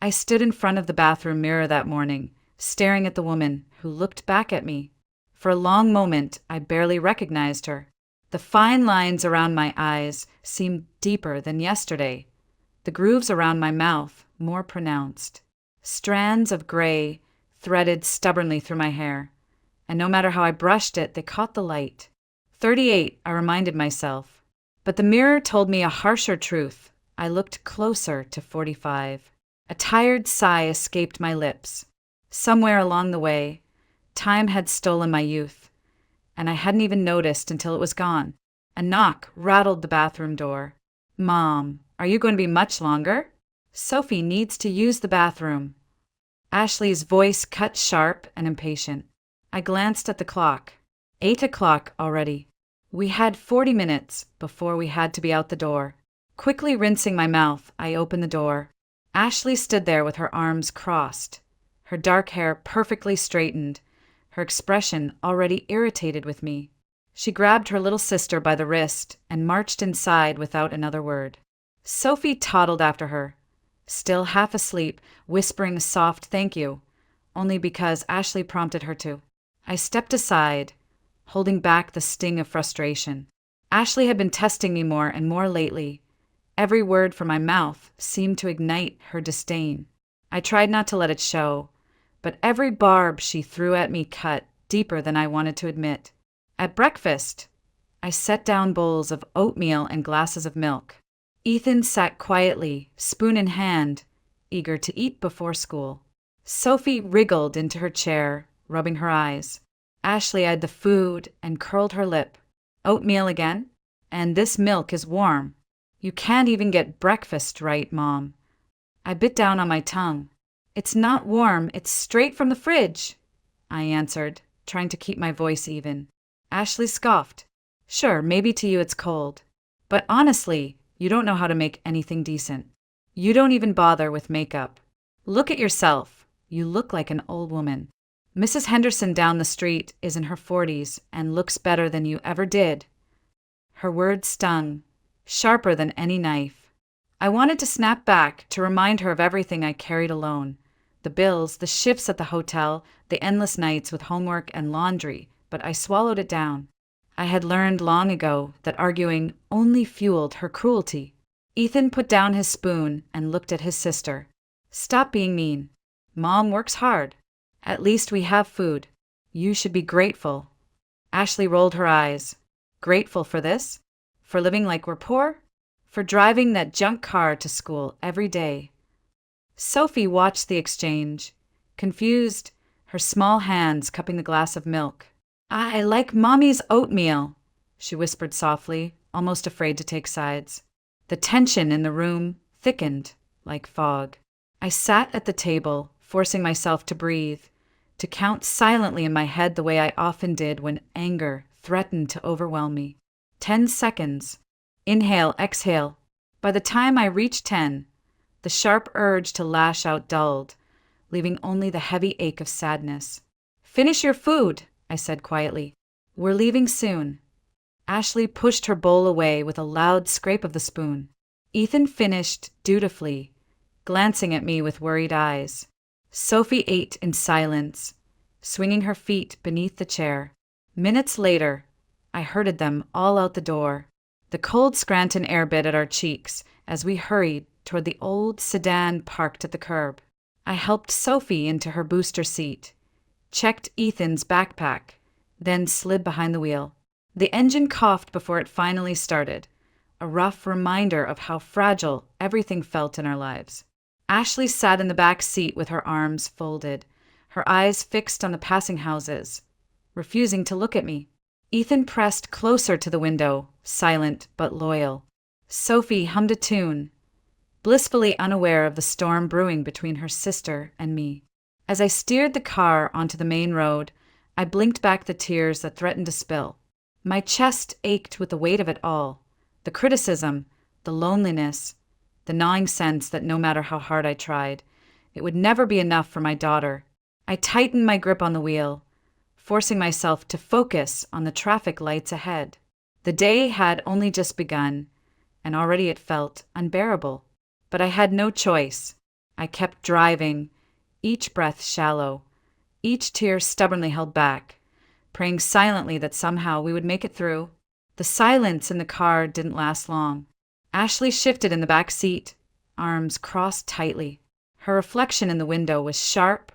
I stood in front of the bathroom mirror that morning, staring at the woman who looked back at me. For a long moment, I barely recognized her. The fine lines around my eyes seemed deeper than yesterday. The grooves around my mouth more pronounced. Strands of gray threaded stubbornly through my hair, and no matter how I brushed it, they caught the light. 38, I reminded myself. But the mirror told me a harsher truth. I looked closer to 45. A tired sigh escaped my lips. Somewhere along the way, time had stolen my youth, and I hadn't even noticed until it was gone. A knock rattled the bathroom door. "Mom, are you going to be much longer? Sophie needs to use the bathroom." Ashley's voice cut sharp and impatient. I glanced at the clock. 8 o'clock already. We had 40 minutes before we had to be out the door. Quickly rinsing my mouth, I opened the door. Ashley stood there with her arms crossed, her dark hair perfectly straightened, her expression already irritated with me. She grabbed her little sister by the wrist and marched inside without another word. Sophie toddled after her, still half asleep, whispering a soft thank you, only because Ashley prompted her to. I stepped aside, holding back the sting of frustration. Ashley had been testing me more and more lately. Every word from my mouth seemed to ignite her disdain. I tried not to let it show, but every barb she threw at me cut deeper than I wanted to admit. At breakfast, I set down bowls of oatmeal and glasses of milk. Ethan sat quietly, spoon in hand, eager to eat before school. Sophie wriggled into her chair, rubbing her eyes. Ashley eyed the food and curled her lip. "Oatmeal again? And this milk is warm. You can't even get breakfast right, Mom." I bit down on my tongue. "It's not warm, it's straight from the fridge," I answered, trying to keep my voice even. Ashley scoffed. "Sure, maybe to you it's cold. But honestly, you don't know how to make anything decent. You don't even bother with makeup. Look at yourself. You look like an old woman. Mrs. Henderson down the street is in her 40s and looks better than you ever did." Her words stung, sharper than any knife. I wanted to snap back to remind her of everything I carried alone. The bills, the shifts at the hotel, the endless nights with homework and laundry, but I swallowed it down. I had learned long ago that arguing only fueled her cruelty. Ethan put down his spoon and looked at his sister. "Stop being mean. Mom works hard. At least we have food. You should be grateful." Ashley rolled her eyes. "Grateful for this? For living like we're poor? For driving that junk car to school every day?" Sophie watched the exchange, confused, her small hands cupping the glass of milk. "I like Mommy's oatmeal," she whispered softly, almost afraid to take sides. The tension in the room thickened like fog. I sat at the table, forcing myself to breathe, to count silently in my head the way I often did when anger threatened to overwhelm me. 10 seconds. Inhale, exhale. By the time I reached 10, the sharp urge to lash out dulled, leaving only the heavy ache of sadness. "Finish your food," I said quietly. "We're leaving soon." Ashley pushed her bowl away with a loud scrape of the spoon. Ethan finished dutifully, glancing at me with worried eyes. Sophie ate in silence, swinging her feet beneath the chair. Minutes later, I herded them all out the door. The cold Scranton air bit at our cheeks as we hurried toward the old sedan parked at the curb. I helped Sophie into her booster seat, checked Ethan's backpack, then slid behind the wheel. The engine coughed before it finally started, a rough reminder of how fragile everything felt in our lives. Ashley sat in the back seat with her arms folded, her eyes fixed on the passing houses, refusing to look at me. Ethan pressed closer to the window, silent but loyal. Sophie hummed a tune, blissfully unaware of the storm brewing between her sister and me. As I steered the car onto the main road, I blinked back the tears that threatened to spill. My chest ached with the weight of it all, the criticism, the loneliness, the gnawing sense that no matter how hard I tried, it would never be enough for my daughter. I tightened my grip on the wheel, forcing myself to focus on the traffic lights ahead. The day had only just begun, and already it felt unbearable. But I had no choice. I kept driving, each breath shallow, each tear stubbornly held back, praying silently that somehow we would make it through. The silence in the car didn't last long. Ashley shifted in the back seat, arms crossed tightly. Her reflection in the window was sharp,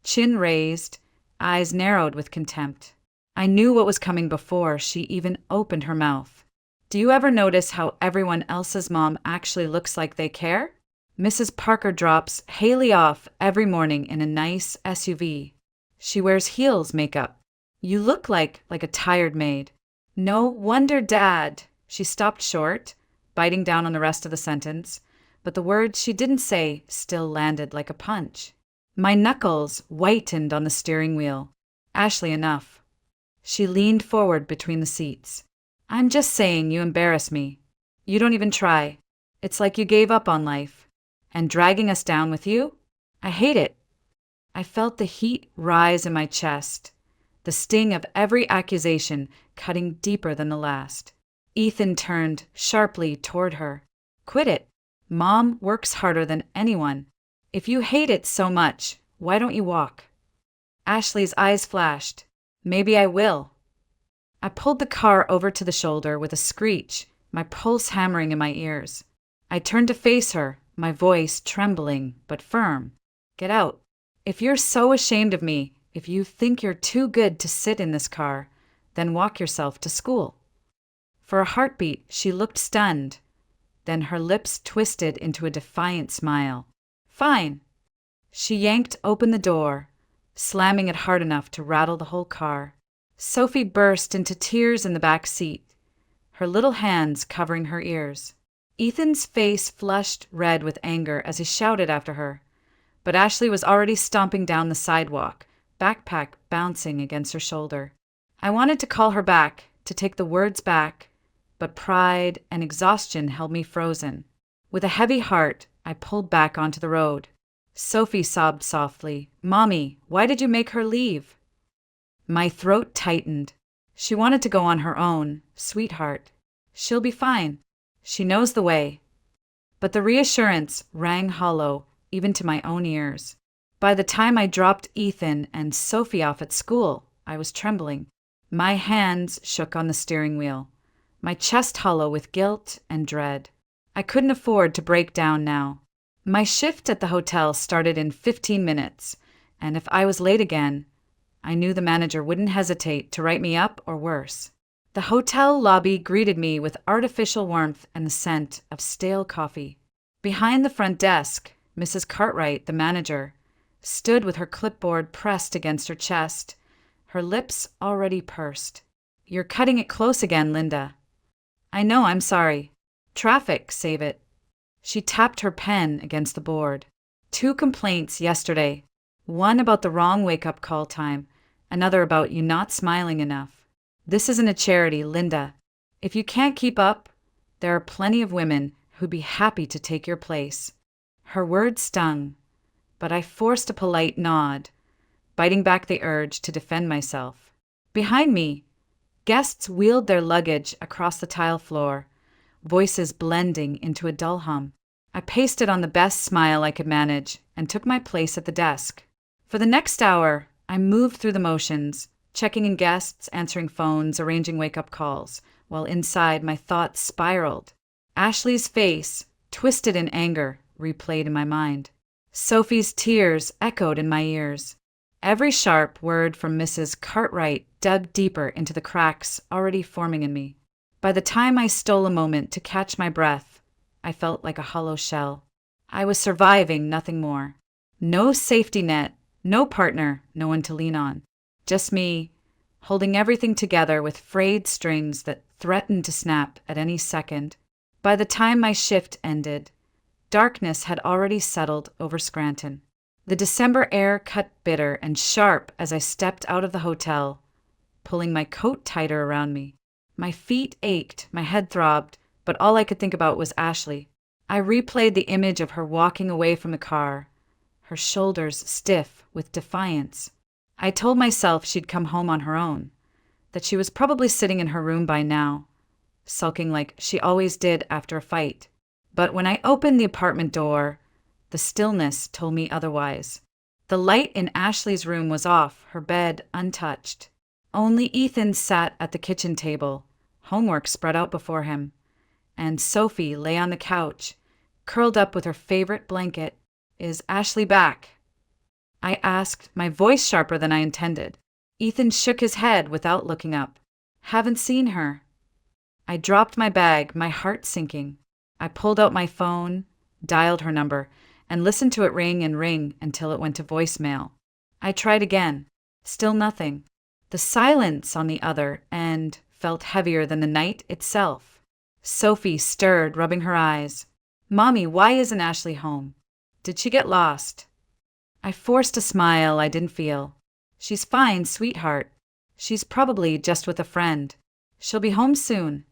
chin raised, eyes narrowed with contempt. I knew what was coming before she even opened her mouth. Do you ever notice how everyone else's mom actually looks like they care? Mrs. Parker drops Haley off every morning in a nice SUV. She wears heels makeup. You look like a tired maid. No wonder, Dad. She stopped short, biting down on the rest of the sentence, but the words she didn't say still landed like a punch. My knuckles whitened on the steering wheel. Ashley, enough. She leaned forward between the seats. I'm just saying you embarrass me. You don't even try. It's like you gave up on life. And dragging us down with you? I hate it. I felt the heat rise in my chest, the sting of every accusation cutting deeper than the last. Ethan turned sharply toward her. Quit it. Mom works harder than anyone. If you hate it so much, why don't you walk? Ashley's eyes flashed. Maybe I will. I pulled the car over to the shoulder with a screech, my pulse hammering in my ears. I turned to face her, my voice trembling but firm. Get out. If you're so ashamed of me, if you think you're too good to sit in this car, then walk yourself to school. For a heartbeat, she looked stunned. Then her lips twisted into a defiant smile. Fine. She yanked open the door, slamming it hard enough to rattle the whole car. Sophie burst into tears in the back seat, her little hands covering her ears. Ethan's face flushed red with anger as he shouted after her, but Ashley was already stomping down the sidewalk, backpack bouncing against her shoulder. I wanted to call her back, to take the words back, but pride and exhaustion held me frozen. With a heavy heart, I pulled back onto the road. Sophie sobbed softly. Mommy, why did you make her leave? My throat tightened. She wanted to go on her own, sweetheart. She'll be fine. She knows the way. But the reassurance rang hollow, even to my own ears. By the time I dropped Ethan and Sophie off at school, I was trembling. My hands shook on the steering wheel, my chest hollow with guilt and dread. I couldn't afford to break down now. My shift at the hotel started in 15 minutes, and if I was late again, I knew the manager wouldn't hesitate to write me up or worse. The hotel lobby greeted me with artificial warmth and the scent of stale coffee. Behind the front desk, Mrs. Cartwright, the manager, stood with her clipboard pressed against her chest, her lips already pursed. You're cutting it close again, Linda. I know, I'm sorry. Traffic, save it. She tapped her pen against the board. 2 complaints yesterday. One about the wrong wake-up call time, another about you not smiling enough. This isn't a charity, Linda. If you can't keep up, there are plenty of women who'd be happy to take your place. Her words stung, but I forced a polite nod, biting back the urge to defend myself. Behind me, guests wheeled their luggage across the tile floor, voices blending into a dull hum. I pasted on the best smile I could manage and took my place at the desk. For the next hour, I moved through the motions, checking in guests, answering phones, arranging wake-up calls, while inside my thoughts spiraled. Ashley's face, twisted in anger, replayed in my mind. Sophie's tears echoed in my ears. Every sharp word from Mrs. Cartwright dug deeper into the cracks already forming in me. By the time I stole a moment to catch my breath, I felt like a hollow shell. I was surviving, nothing more. No safety net, no partner, no one to lean on. Just me, holding everything together with frayed strings that threatened to snap at any second. By the time my shift ended, darkness had already settled over Scranton. The December air cut bitter and sharp as I stepped out of the hotel, pulling my coat tighter around me. My feet ached, my head throbbed, but all I could think about was Ashley. I replayed the image of her walking away from the car, her shoulders stiff with defiance. I told myself she'd come home on her own, that she was probably sitting in her room by now, sulking like she always did after a fight. But when I opened the apartment door, The stillness told me otherwise. The light in Ashley's room was off, her bed untouched. Only Ethan sat at the kitchen table, homework spread out before him, and Sophie lay on the couch, curled up with her favorite blanket. "Is Ashley back?" I asked, my voice sharper than I intended. Ethan shook his head without looking up. "Haven't seen her." I dropped my bag, my heart sinking. I pulled out my phone, dialed her number, and listened to it ring and ring until it went to voicemail. I tried again. Still nothing. The silence on the other end felt heavier than the night itself. Sophie stirred, rubbing her eyes. "Mommy, why isn't Ashley home? Did she get lost?" I forced a smile I didn't feel. "She's fine, sweetheart. She's probably just with a friend. She'll be home soon."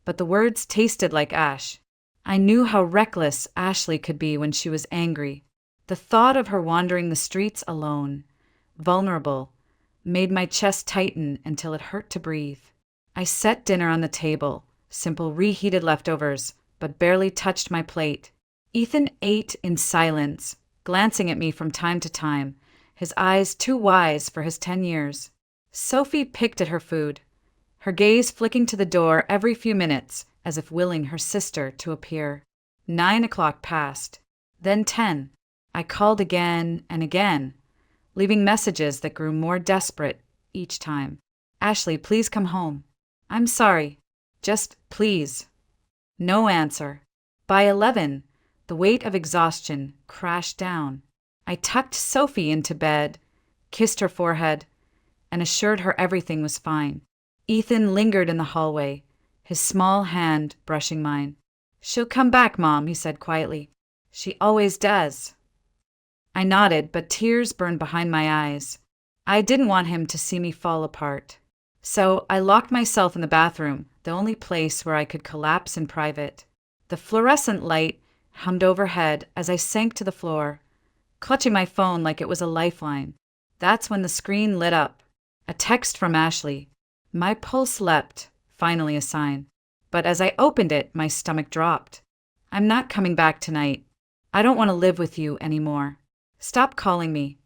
But the words tasted like ash. I knew how reckless Ashley could be when she was angry. The thought of her wandering the streets alone, vulnerable, made my chest tighten until it hurt to breathe. I set dinner on the table, simple reheated leftovers, but barely touched my plate. Ethan ate in silence, glancing at me from time to time, his eyes too wise for his 10 years. Sophie picked at her food, her gaze flicking to the door every few minutes, as if willing her sister to appear. 9 o'clock passed, then 10. I called again and again, leaving messages that grew more desperate each time. "Ashley, please come home. I'm sorry. Just please." No answer. By 11, the weight of exhaustion crashed down. I tucked Sophie into bed, kissed her forehead, and assured her everything was fine. Ethan lingered in the hallway, his small hand brushing mine. "She'll come back, Mom," he said quietly. "She always does." I nodded, but tears burned behind my eyes. I didn't want him to see me fall apart. So I locked myself in the bathroom, the only place where I could collapse in private. The fluorescent light hummed overhead as I sank to the floor, clutching my phone like it was a lifeline. That's when the screen lit up. A text from Ashley. My pulse leapt, finally a sign. But as I opened it, my stomach dropped. "I'm not coming back tonight. I don't want to live with you anymore. Stop calling me."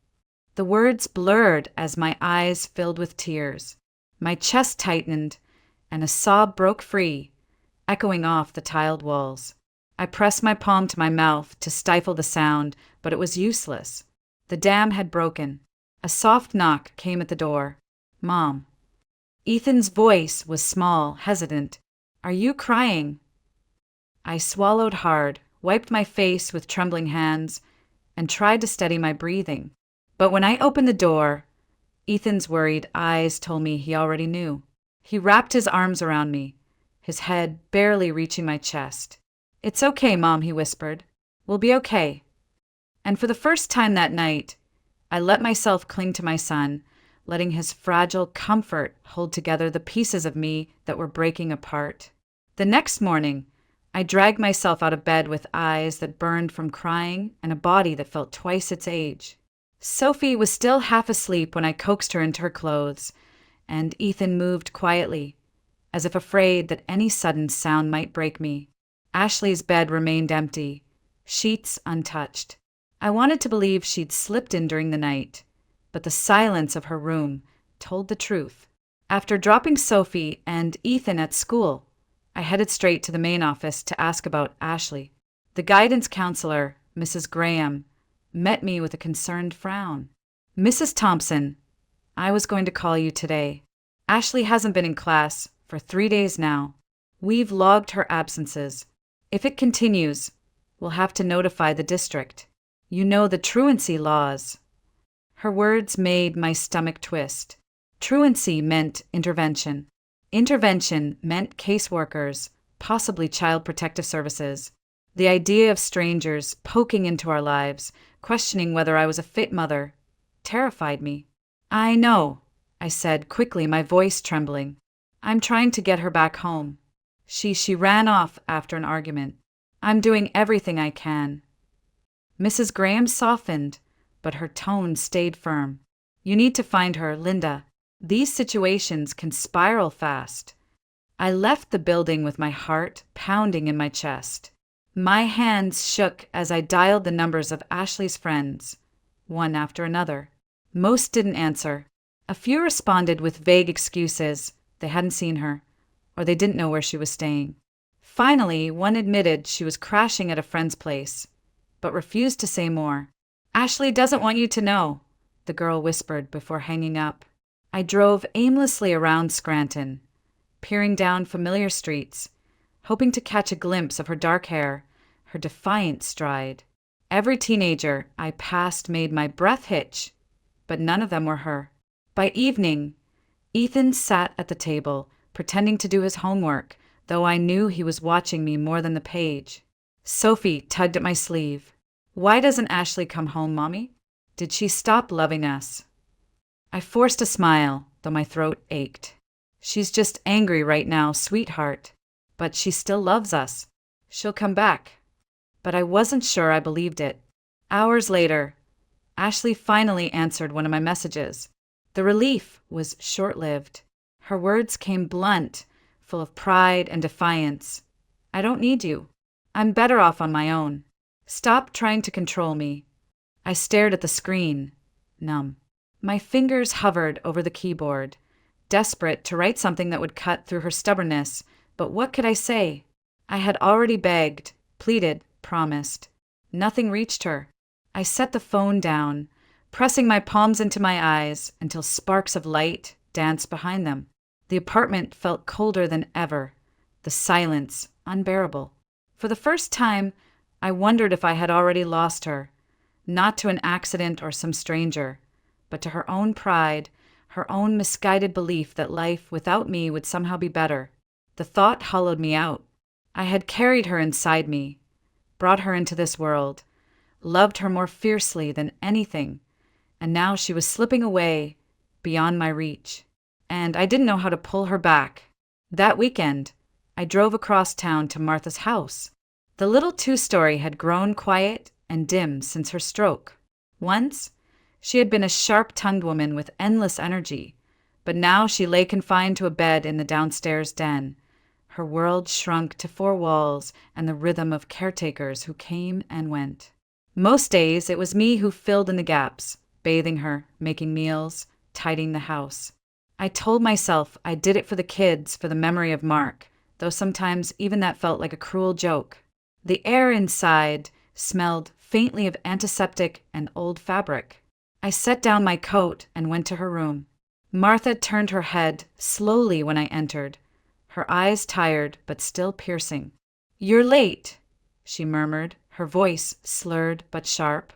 The words blurred as my eyes filled with tears. My chest tightened, and a sob broke free, echoing off the tiled walls. I pressed my palm to my mouth to stifle the sound, but it was useless. The dam had broken. A soft knock came at the door. "Mom." Ethan's voice was small, hesitant. "Are you crying?" I swallowed hard, wiped my face with trembling hands, and tried to steady my breathing. But when I opened the door, Ethan's worried eyes told me he already knew. He wrapped his arms around me, his head barely reaching my chest. "It's okay, Mom," he whispered. "We'll be okay." And for the first time that night, I let myself cling to my son, letting his fragile comfort hold together the pieces of me that were breaking apart. The next morning, I dragged myself out of bed with eyes that burned from crying and a body that felt twice its age. Sophie was still half asleep when I coaxed her into her clothes, and Ethan moved quietly, as if afraid that any sudden sound might break me. Ashley's bed remained empty, sheets untouched. I wanted to believe she'd slipped in during the night, but the silence of her room told the truth. After dropping Sophie and Ethan at school, I headed straight to the main office to ask about Ashley. The guidance counselor, Mrs. Graham, met me with a concerned frown. "Mrs. Thompson, I was going to call you today. Ashley hasn't been in class for 3 days now. We've logged her absences. If it continues, we'll have to notify the district. You know the truancy laws." Her words made my stomach twist. Truancy meant intervention. Intervention meant caseworkers, possibly Child Protective Services. The idea of strangers poking into our lives, questioning whether I was a fit mother, terrified me. "I know," I said quickly, my voice trembling. "I'm trying to get her back home. She ran off after an argument. I'm doing everything I can." Mrs. Graham softened, but her tone stayed firm. "You need to find her, Linda. These situations can spiral fast." I left the building with my heart pounding in my chest. My hands shook as I dialed the numbers of Ashley's friends, one after another. Most didn't answer. A few responded with vague excuses. They hadn't seen her, or they didn't know where she was staying. Finally, one admitted she was crashing at a friend's place, but refused to say more. "Ashley doesn't want you to know," the girl whispered before hanging up. I drove aimlessly around Scranton, peering down familiar streets, hoping to catch a glimpse of her dark hair, her defiant stride. Every teenager I passed made my breath hitch, but none of them were her. By evening, Ethan sat at the table, pretending to do his homework, though I knew he was watching me more than the page. Sophie tugged at my sleeve. "Why doesn't Ashley come home, Mommy? Did she stop loving us?" I forced a smile, though my throat ached. "She's just angry right now, sweetheart. But she still loves us. She'll come back." But I wasn't sure I believed it. Hours later, Ashley finally answered one of my messages. The relief was short-lived. Her words came blunt, full of pride and defiance. "I don't need you. I'm better off on my own. Stop trying to control me." I stared at the screen, numb. My fingers hovered over the keyboard, desperate to write something that would cut through her stubbornness, but what could I say? I had already begged, pleaded, promised. Nothing reached her. I set the phone down, pressing my palms into my eyes until sparks of light danced behind them. The apartment felt colder than ever, the silence unbearable. For the first time, I wondered if I had already lost her, not to an accident or some stranger, but to her own pride, her own misguided belief that life without me would somehow be better. The thought hollowed me out. I had carried her inside me, brought her into this world, loved her more fiercely than anything, and now she was slipping away, beyond my reach. And I didn't know how to pull her back. That weekend, I drove across town to Martha's house. The little two-story had grown quiet and dim since her stroke. Once, she had been a sharp-tongued woman with endless energy, but now she lay confined to a bed in the downstairs den. Her world shrunk to four walls and the rhythm of caretakers who came and went. Most days, it was me who filled in the gaps, bathing her, making meals, tidying the house. I told myself I did it for the kids, for the memory of Mark, though sometimes even that felt like a cruel joke. The air inside smelled faintly of antiseptic and old fabric. I set down my coat and went to her room. Martha turned her head slowly when I entered, her eyes tired but still piercing. "You're late," she murmured, her voice slurred but sharp.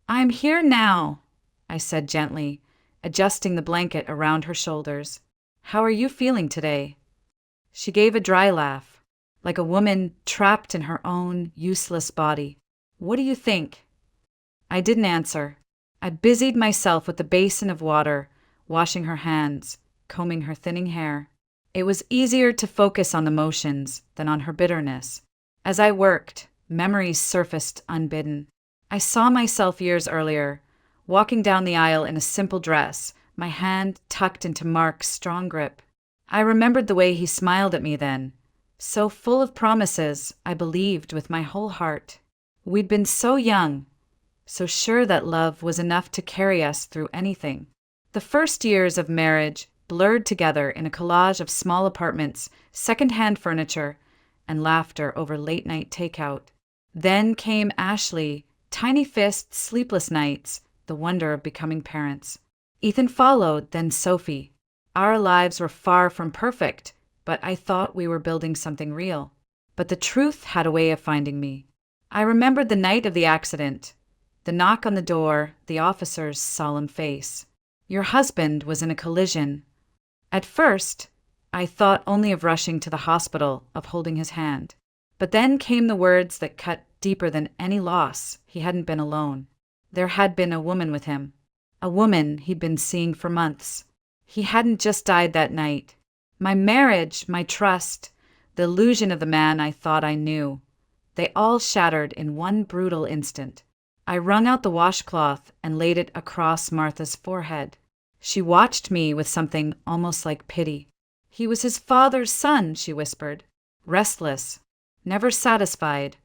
"I'm here now," I said gently, adjusting the blanket around her shoulders. "How are you feeling today?" She gave a dry laugh, like a woman trapped in her own useless body. "What do you think?" I didn't answer. I busied myself with the basin of water, washing her hands, combing her thinning hair. It was easier to focus on the motions than on her bitterness. As I worked, memories surfaced unbidden. I saw myself years earlier, walking down the aisle in a simple dress, my hand tucked into Mark's strong grip. I remembered the way he smiled at me then, so full of promises I believed with my whole heart. We'd been so young, so sure that love was enough to carry us through anything. The first years of marriage blurred together in a collage of small apartments, second-hand furniture, and laughter over late-night takeout. Then came Ashley, tiny fists, sleepless nights, the wonder of becoming parents. Ethan followed, then Sophie. Our lives were far from perfect, but I thought we were building something real. But the truth had a way of finding me. I remembered the night of the accident, the knock on the door, the officer's solemn face. "Your husband was in a collision." At first, I thought only of rushing to the hospital, of holding his hand. But then came the words that cut deeper than any loss. He hadn't been alone. There had been a woman with him, a woman he'd been seeing for months. He hadn't just died that night. My marriage, my trust, the illusion of the man I thought I knew, they all shattered in one brutal instant. I wrung out the washcloth and laid it across Martha's forehead. She watched me with something almost like pity. "He was his father's son," she whispered. "Restless, never satisfied.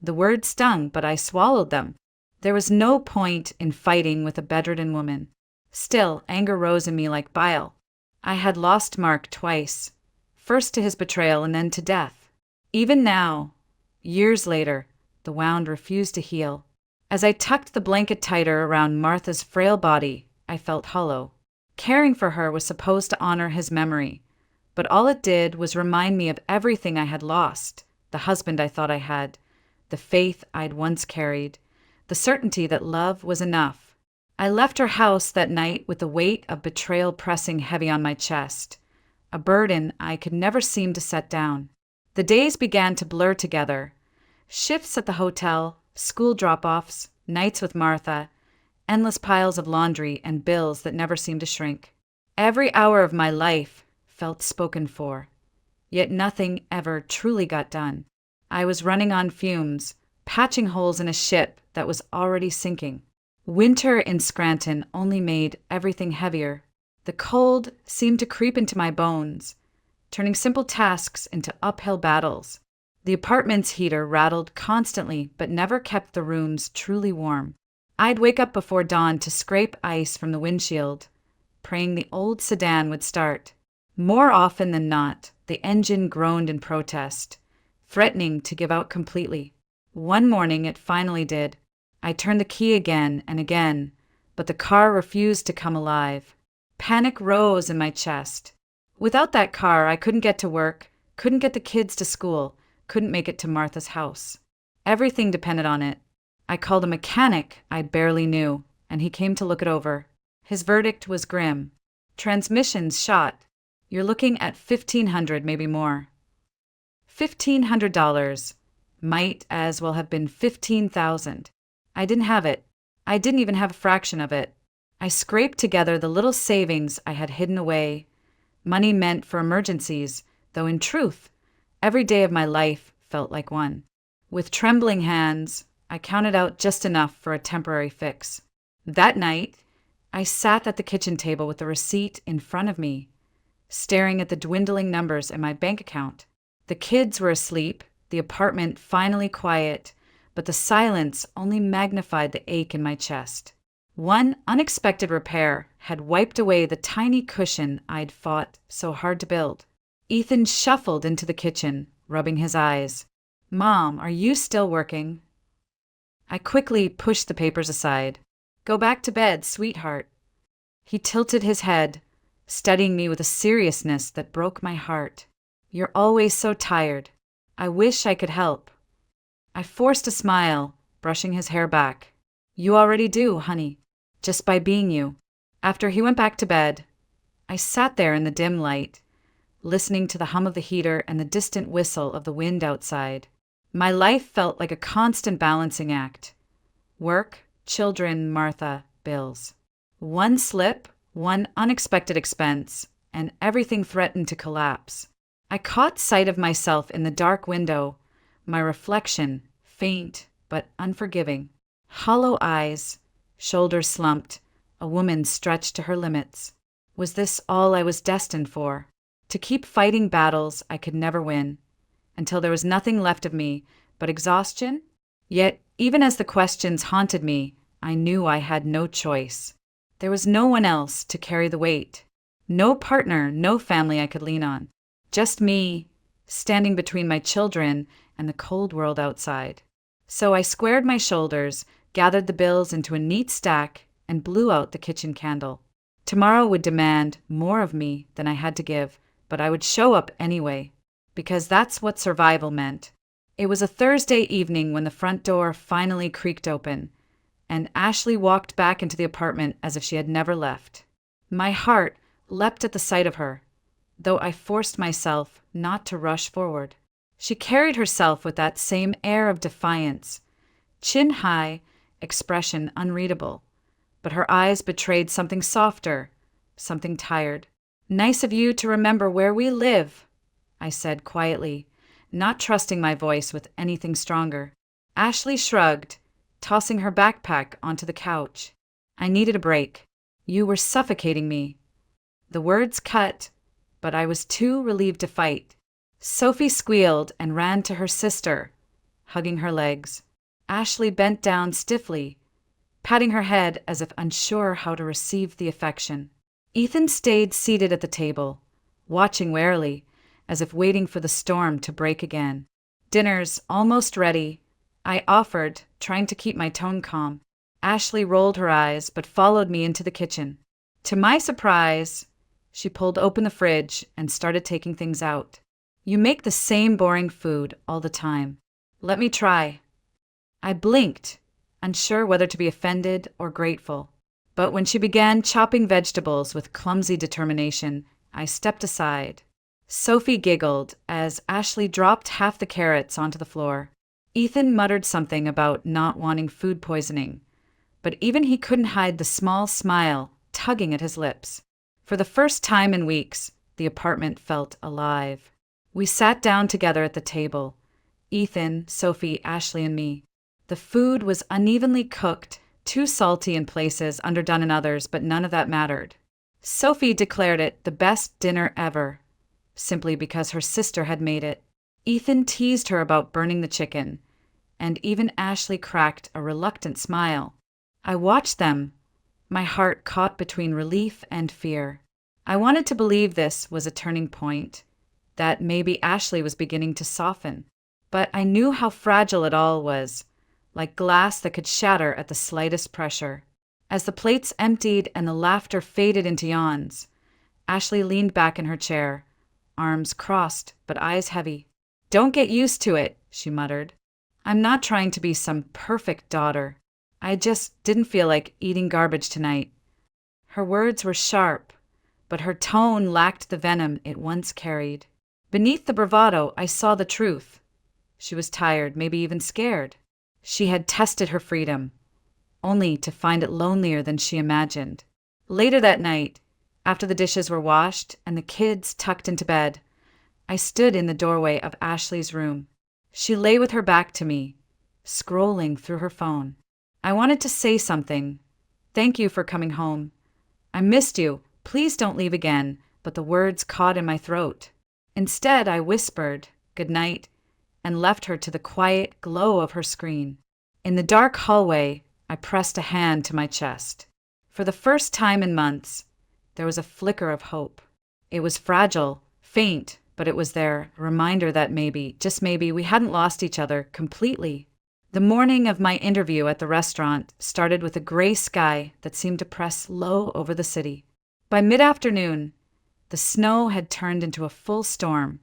The words stung, but I swallowed them. There was no point in fighting with a bedridden woman. Still, anger rose in me like bile. I had lost Mark twice, first to his betrayal and then to death. Even now, years later, the wound refused to heal. As I tucked the blanket tighter around Martha's frail body, I felt hollow. Caring for her was supposed to honor his memory, but all it did was remind me of everything I had lost: the husband I thought I had, the faith I'd once carried, the certainty that love was enough. I left her house that night with the weight of betrayal pressing heavy on my chest, a burden I could never seem to set down. The days began to blur together. Shifts at the hotel, school drop-offs, nights with Martha, endless piles of laundry and bills that never seemed to shrink. Every hour of my life felt spoken for, yet nothing ever truly got done. I was running on fumes, patching holes in a ship that was already sinking. Winter in Scranton only made everything heavier. The cold seemed to creep into my bones, turning simple tasks into uphill battles. The apartment's heater rattled constantly but never kept the rooms truly warm. I'd wake up before dawn to scrape ice from the windshield, praying the old sedan would start. More often than not, the engine groaned in protest, threatening to give out completely. One morning it finally did. I turned the key again and again, but the car refused to come alive. Panic rose in my chest. Without that car, I couldn't get to work, couldn't get the kids to school, couldn't make it to Martha's house. Everything depended on it. I called a mechanic I barely knew, and he came to look it over. His verdict was grim. Transmission's shot. You're looking at $1,500, maybe more. $1,500 might as well have been 15,000. I didn't have it. I didn't even have a fraction of it. I scraped together the little savings I had hidden away, money meant for emergencies, though in truth, every day of my life felt like one. With trembling hands, I counted out just enough for a temporary fix. That night, I sat at the kitchen table with the receipt in front of me, staring at the dwindling numbers in my bank account. The kids were asleep, the apartment finally quiet, but the silence only magnified the ache in my chest. One unexpected repair had wiped away the tiny cushion I'd fought so hard to build. Ethan shuffled into the kitchen, rubbing his eyes. "Mom, are you still working?" I quickly pushed the papers aside. "Go back to bed, sweetheart." He tilted his head, studying me with a seriousness that broke my heart. "You're always so tired. I wish I could help." I forced a smile, brushing his hair back. "You already do, honey, just by being you." After he went back to bed, I sat there in the dim light, listening to the hum of the heater and the distant whistle of the wind outside. My life felt like a constant balancing act. Work, children, Martha, bills. One slip, one unexpected expense, and everything threatened to collapse. I caught sight of myself in the dark window, my reflection, faint but unforgiving. Hollow eyes, shoulders slumped, a woman stretched to her limits. Was this all I was destined for? To keep fighting battles I could never win, until there was nothing left of me but exhaustion? Yet, even as the questions haunted me, I knew I had no choice. There was no one else to carry the weight. No partner, no family I could lean on. Just me, standing between my children and the cold world outside. So I squared my shoulders, gathered the bills into a neat stack, and blew out the kitchen candle. Tomorrow would demand more of me than I had to give, but I would show up anyway, because that's what survival meant. It was a Thursday evening when the front door finally creaked open, and Ashley walked back into the apartment as if she had never left. My heart leapt at the sight of her, though I forced myself not to rush forward. She carried herself with that same air of defiance, chin high, expression unreadable, but her eyes betrayed something softer, something tired. "Nice of you to remember where we live," I said quietly, not trusting my voice with anything stronger. Ashley shrugged, tossing her backpack onto the couch. "I needed a break. You were suffocating me." The words cut, but I was too relieved to fight. Sophie squealed and ran to her sister, hugging her legs. Ashley bent down stiffly, patting her head as if unsure how to receive the affection. Ethan stayed seated at the table, watching warily, as if waiting for the storm to break again. "Dinner's almost ready," I offered, trying to keep my tone calm. Ashley rolled her eyes, but followed me into the kitchen. To my surprise, she pulled open the fridge and started taking things out. "You make the same boring food all the time. Let me try." I blinked, unsure whether to be offended or grateful. But when she began chopping vegetables with clumsy determination, I stepped aside. Sophie giggled as Ashley dropped half the carrots onto the floor. Ethan muttered something about not wanting food poisoning, but even he couldn't hide the small smile tugging at his lips. For the first time in weeks, the apartment felt alive. We sat down together at the table, Ethan, Sophie, Ashley, and me. The food was unevenly cooked, too salty in places, underdone in others, but none of that mattered. Sophie declared it the best dinner ever, simply because her sister had made it. Ethan teased her about burning the chicken, and even Ashley cracked a reluctant smile. I watched them, my heart caught between relief and fear. I wanted to believe this was a turning point, that maybe Ashley was beginning to soften. But I knew how fragile it all was, like glass that could shatter at the slightest pressure. As the plates emptied and the laughter faded into yawns, Ashley leaned back in her chair, arms crossed but eyes heavy. "Don't get used to it," she muttered. "I'm not trying to be some perfect daughter. I just didn't feel like eating garbage tonight." Her words were sharp, but her tone lacked the venom it once carried. Beneath the bravado, I saw the truth. She was tired, maybe even scared. She had tested her freedom, only to find it lonelier than she imagined. Later that night, after the dishes were washed and the kids tucked into bed, I stood in the doorway of Ashley's room. She lay with her back to me, scrolling through her phone. I wanted to say something. "Thank you for coming home. I missed you. Please don't leave again," but the words caught in my throat. Instead, I whispered, "Good night," and left her to the quiet glow of her screen. In the dark hallway, I pressed a hand to my chest. For the first time in months, there was a flicker of hope. It was fragile, faint, but it was there, a reminder that maybe, just maybe, we hadn't lost each other completely. The morning of my interview at the restaurant started with a gray sky that seemed to press low over the city. By mid-afternoon, the snow had turned into a full storm,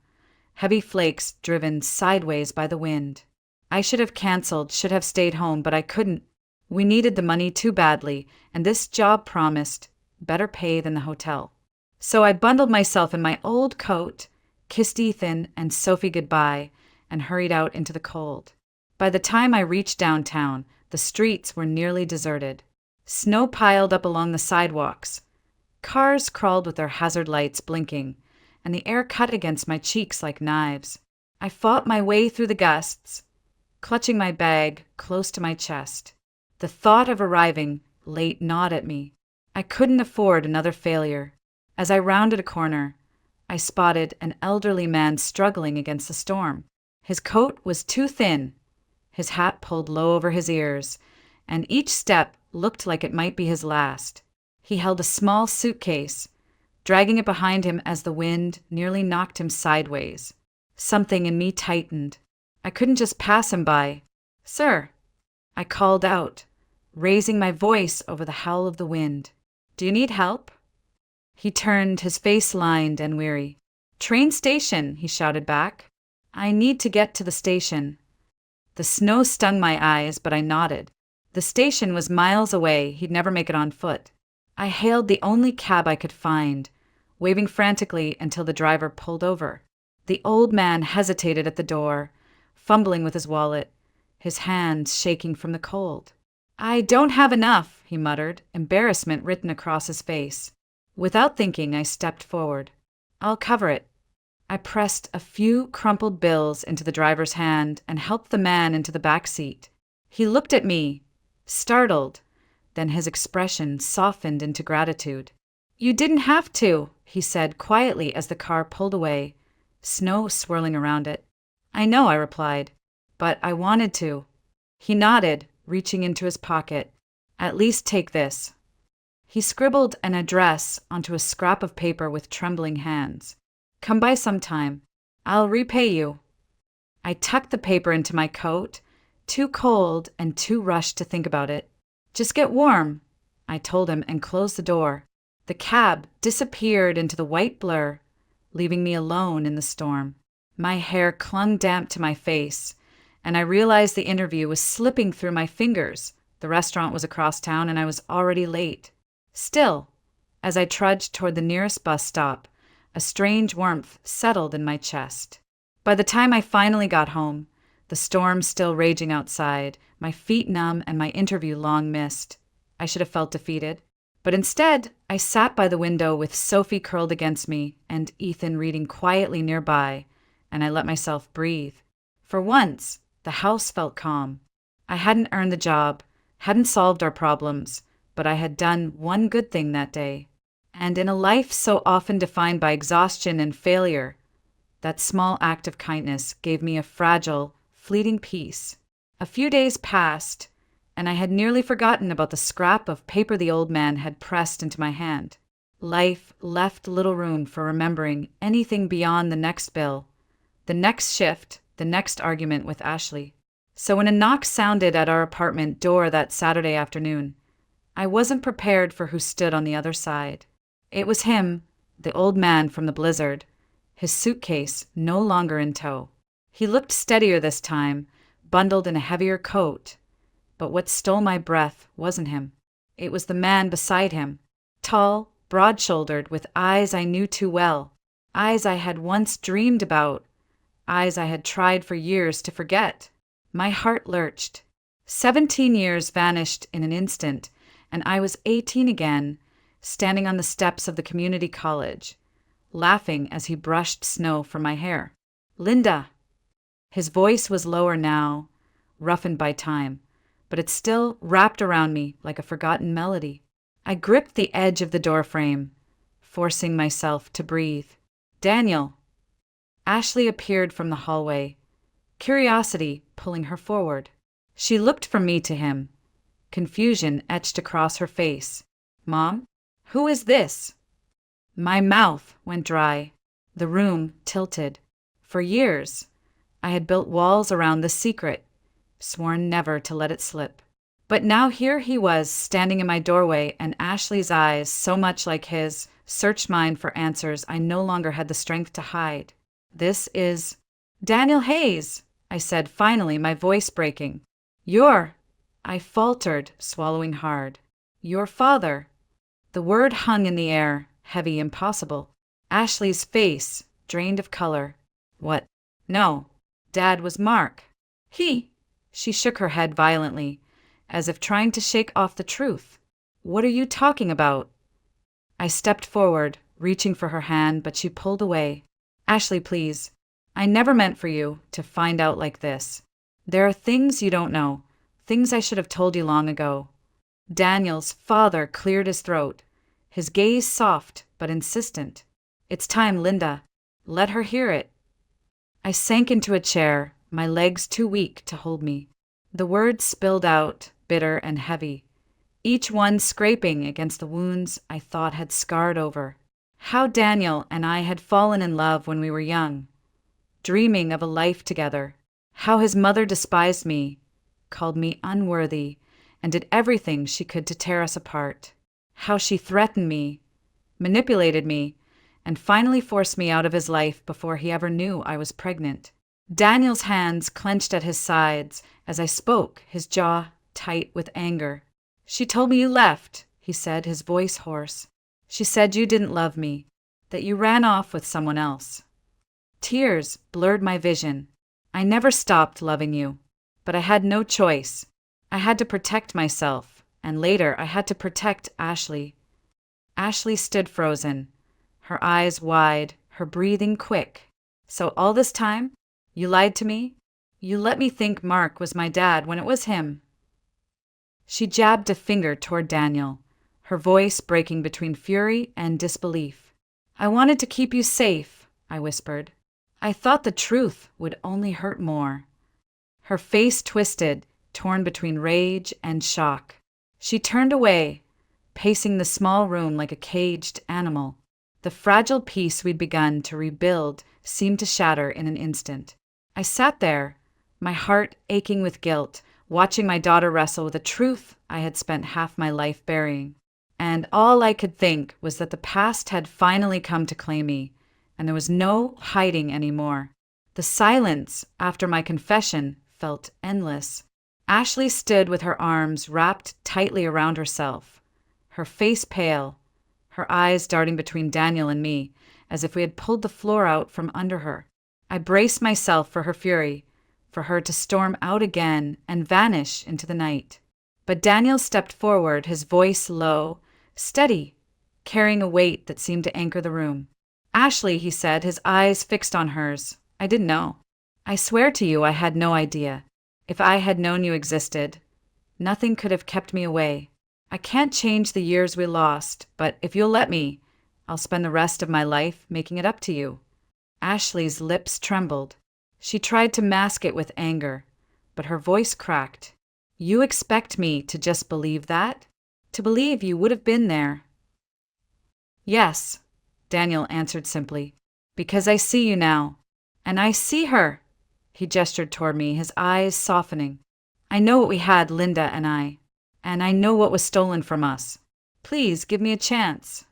heavy flakes driven sideways by the wind. I should have canceled, should have stayed home, but I couldn't. We needed the money too badly, and this job promised better pay than the hotel. So I bundled myself in my old coat, kissed Ethan and Sophie goodbye, and hurried out into the cold. By the time I reached downtown, the streets were nearly deserted. Snow piled up along the sidewalks. Cars crawled with their hazard lights blinking, and the air cut against my cheeks like knives. I fought my way through the gusts, clutching my bag close to my chest. The thought of arriving late gnawed at me. I couldn't afford another failure. As I rounded a corner, I spotted an elderly man struggling against the storm. His coat was too thin, his hat pulled low over his ears, and each step looked like it might be his last. He held a small suitcase, dragging it behind him as the wind nearly knocked him sideways. Something in me tightened. I couldn't just pass him by. "Sir," I called out, raising my voice over the howl of the wind. "Do you need help?" He turned, his face lined and weary. "Train station," he shouted back. "I need to get to the station." The snow stung my eyes, but I nodded. The station was miles away. He'd never make it on foot. I hailed the only cab I could find, waving frantically until the driver pulled over. The old man hesitated at the door, fumbling with his wallet, his hands shaking from the cold. "I don't have enough," he muttered, embarrassment written across his face. Without thinking, I stepped forward. "I'll cover it." I pressed a few crumpled bills into the driver's hand and helped the man into the back seat. He looked at me, startled, then his expression softened into gratitude. "You didn't have to," he said quietly as the car pulled away, snow swirling around it. "I know," I replied, but I wanted to. He nodded, reaching into his pocket. At least take this. He scribbled an address onto a scrap of paper with trembling hands. Come by sometime. I'll repay you. I tucked the paper into my coat, too cold and too rushed to think about it. Just get warm, I told him and closed the door. The cab disappeared into the white blur, leaving me alone in the storm. My hair clung damp to my face, and I realized the interview was slipping through my fingers. The restaurant was across town and I was already late. Still, as I trudged toward the nearest bus stop, a strange warmth settled in my chest. By the time I finally got home, the storm still raging outside, my feet numb and my interview long missed. I should have felt defeated. But instead, I sat by the window with Sophie curled against me and Ethan reading quietly nearby, and I let myself breathe. For once, the house felt calm. I hadn't earned the job, hadn't solved our problems, but I had done one good thing that day. And in a life so often defined by exhaustion and failure, that small act of kindness gave me a fragile, fleeting peace. A few days passed, and I had nearly forgotten about the scrap of paper the old man had pressed into my hand. Life left little room for remembering anything beyond the next bill, the next shift, the next argument with Ashley. So when a knock sounded at our apartment door that Saturday afternoon, I wasn't prepared for who stood on the other side. It was him, the old man from the blizzard, his suitcase no longer in tow. He looked steadier this time, bundled in a heavier coat. But what stole my breath wasn't him. It was the man beside him, tall, broad-shouldered, with eyes I knew too well, eyes I had once dreamed about, eyes I had tried for years to forget. My heart lurched. 17 years vanished in an instant, and I was 18 again, standing on the steps of the community college, laughing as he brushed snow from my hair. Linda! His voice was lower now, roughened by time, but it still wrapped around me like a forgotten melody. I gripped the edge of the doorframe, forcing myself to breathe. Daniel! Ashley appeared from the hallway, curiosity pulling her forward. She looked from me to him, confusion etched across her face. Mom? Who is this? My mouth went dry. The room tilted. For years, I had built walls around the secret, sworn never to let it slip. But now here he was, standing in my doorway, and Ashley's eyes, so much like his, searched mine for answers I no longer had the strength to hide. This is Daniel Hayes, I said finally, my voice breaking. I faltered, swallowing hard. Your father. The word hung in the air, heavy, impossible. Ashley's face, drained of color. What? No. Dad was Mark. She shook her head violently, as if trying to shake off the truth. What are you talking about? I stepped forward, reaching for her hand, but she pulled away. Ashley, please. I never meant for you to find out like this. There are things you don't know, things I should have told you long ago. Daniel's father cleared his throat, his gaze soft but insistent. It's time, Linda. Let her hear it. I sank into a chair, my legs too weak to hold me. The words spilled out, bitter and heavy, each one scraping against the wounds I thought had scarred over. How Daniel and I had fallen in love when we were young, dreaming of a life together. How his mother despised me, called me unworthy, and did everything she could to tear us apart. How she threatened me, manipulated me, and finally forced me out of his life before he ever knew I was pregnant. Daniel's hands clenched at his sides as I spoke, his jaw tight with anger. She told me you left, he said, his voice hoarse. She said you didn't love me, that you ran off with someone else. Tears blurred my vision. I never stopped loving you, but I had no choice. I had to protect myself, and later I had to protect Ashley. Ashley stood frozen, her eyes wide, her breathing quick. So all this time, you lied to me? You let me think Mark was my dad when it was him. She jabbed a finger toward Daniel, her voice breaking between fury and disbelief. I wanted to keep you safe, I whispered. I thought the truth would only hurt more. Her face twisted, torn between rage and shock. She turned away, pacing the small room like a caged animal. The fragile peace we'd begun to rebuild seemed to shatter in an instant. I sat there, my heart aching with guilt, watching my daughter wrestle with a truth I had spent half my life burying. And all I could think was that the past had finally come to claim me, and there was no hiding anymore. The silence after my confession felt endless. Ashley stood with her arms wrapped tightly around herself, her face pale, her eyes darting between Daniel and me, as if we had pulled the floor out from under her. I braced myself for her fury, for her to storm out again and vanish into the night. But Daniel stepped forward, his voice low, steady, carrying a weight that seemed to anchor the room. "Ashley," he said, his eyes fixed on hers. "I didn't know. I swear to you I had no idea. If I had known you existed, nothing could have kept me away. I can't change the years we lost, but if you'll let me, I'll spend the rest of my life making it up to you." Ashley's lips trembled. She tried to mask it with anger, but her voice cracked. "You expect me to just believe that? To believe you would have been there?" "Yes," Daniel answered simply, "because I see you now. And I see her." He gestured toward me, his eyes softening. "I know what we had, Linda and I. And I know what was stolen from us. Please give me a chance."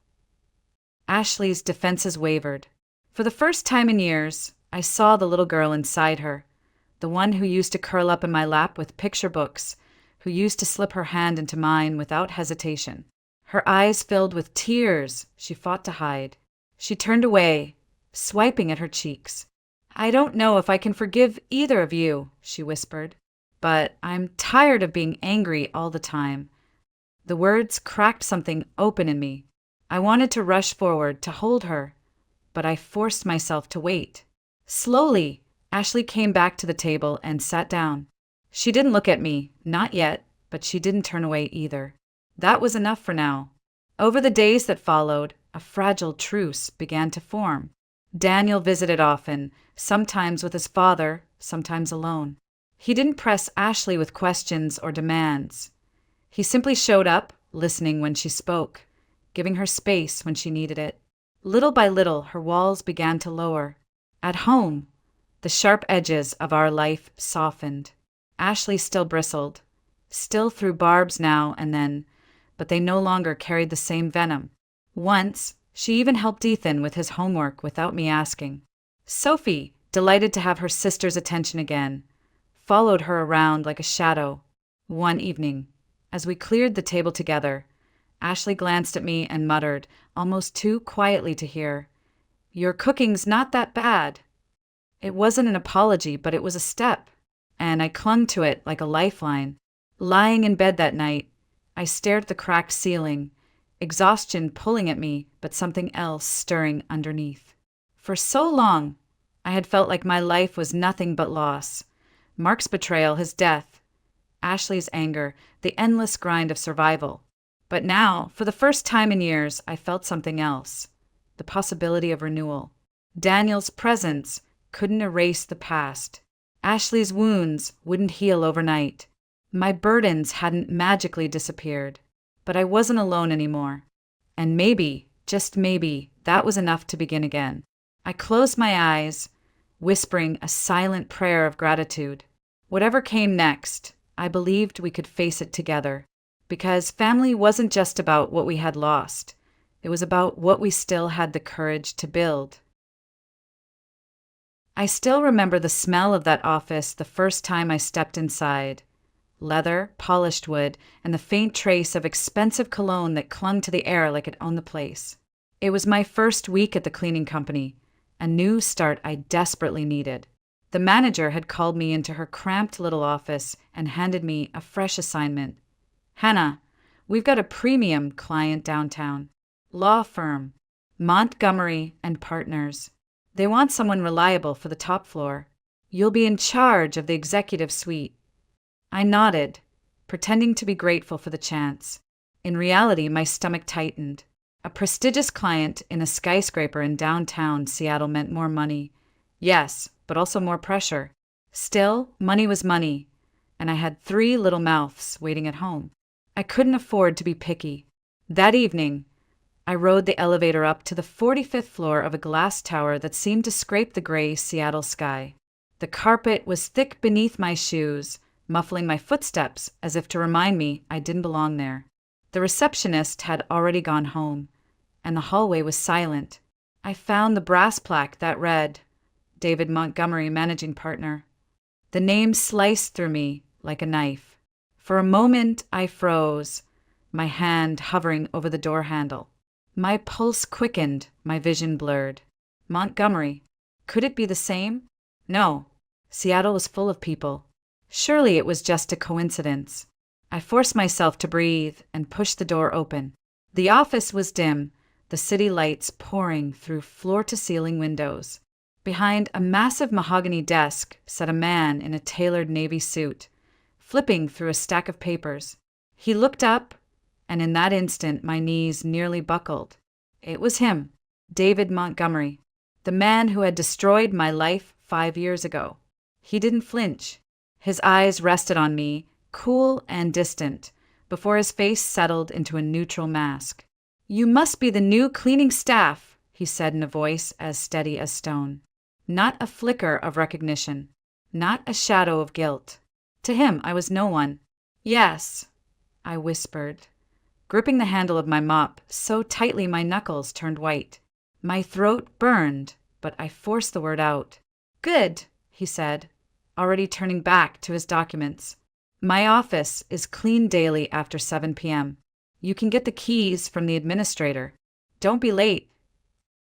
Ashley's defenses wavered. For the first time in years, I saw the little girl inside her, the one who used to curl up in my lap with picture books, who used to slip her hand into mine without hesitation. Her eyes filled with tears she fought to hide. She turned away, swiping at her cheeks. "I don't know if I can forgive either of you," she whispered, "but I'm tired of being angry all the time." The words cracked something open in me. I wanted to rush forward to hold her, but I forced myself to wait. Slowly, Ashley came back to the table and sat down. She didn't look at me, not yet, but she didn't turn away either. That was enough for now. Over the days that followed, a fragile truce began to form. Daniel visited often, sometimes with his father, sometimes alone. He didn't press Ashley with questions or demands. He simply showed up, listening when she spoke, giving her space when she needed it. Little by little, her walls began to lower. At home, the sharp edges of our life softened. Ashley still bristled, still threw barbs now and then, but they no longer carried the same venom. Once, she even helped Ethan with his homework without me asking. Sophie, delighted to have her sister's attention again, followed her around like a shadow. One evening, as we cleared the table together, Ashley glanced at me and muttered, almost too quietly to hear, "Your cooking's not that bad." It wasn't an apology, but it was a step, and I clung to it like a lifeline. Lying in bed that night, I stared at the cracked ceiling, exhaustion pulling at me, but something else stirring underneath. For so long, I had felt like my life was nothing but loss. Mark's betrayal, his death, Ashley's anger, the endless grind of survival. But now, for the first time in years, I felt something else, the possibility of renewal. Daniel's presence couldn't erase the past. Ashley's wounds wouldn't heal overnight. My burdens hadn't magically disappeared. But I wasn't alone anymore. And maybe, just maybe, that was enough to begin again. I closed my eyes, whispering a silent prayer of gratitude. Whatever came next, I believed we could face it together. Because family wasn't just about what we had lost. It was about what we still had the courage to build. I still remember the smell of that office the first time I stepped inside. Leather, polished wood, and the faint trace of expensive cologne that clung to the air like it owned the place. It was my first week at the cleaning company, a new start I desperately needed. The manager had called me into her cramped little office and handed me a fresh assignment. "Hannah, we've got a premium client downtown. Law firm, Montgomery and Partners. They want someone reliable for the top floor. You'll be in charge of the executive suite." I nodded, pretending to be grateful for the chance. In reality, my stomach tightened. A prestigious client in a skyscraper in downtown Seattle meant more money. Yes, but also more pressure. Still, money was money, and I had 3 little mouths waiting at home. I couldn't afford to be picky. That evening, I rode the elevator up to the 45th floor of a glass tower that seemed to scrape the gray Seattle sky. The carpet was thick beneath my shoes, muffling my footsteps as if to remind me I didn't belong there. The receptionist had already gone home, and the hallway was silent. I found the brass plaque that read, David Montgomery, Managing Partner. The name sliced through me like a knife. For a moment I froze, my hand hovering over the door handle. My pulse quickened, my vision blurred. Montgomery. Could it be the same? No. Seattle was full of people. Surely it was just a coincidence. I forced myself to breathe and pushed the door open. The office was dim, the city lights pouring through floor-to-ceiling windows. Behind a massive mahogany desk sat a man in a tailored navy suit, flipping through a stack of papers. He looked up, and in that instant my knees nearly buckled. It was him, David Montgomery, the man who had destroyed my life 5 years ago. He didn't flinch. His eyes rested on me, cool and distant, before his face settled into a neutral mask. "You must be the new cleaning staff," he said in a voice as steady as stone. Not a flicker of recognition, not a shadow of guilt. To him, I was no one. "Yes," I whispered, gripping the handle of my mop so tightly my knuckles turned white. My throat burned, but I forced the word out. "Good," he said, already turning back to his documents. "My office is cleaned daily after 7 p.m. You can get the keys from the administrator. Don't be late."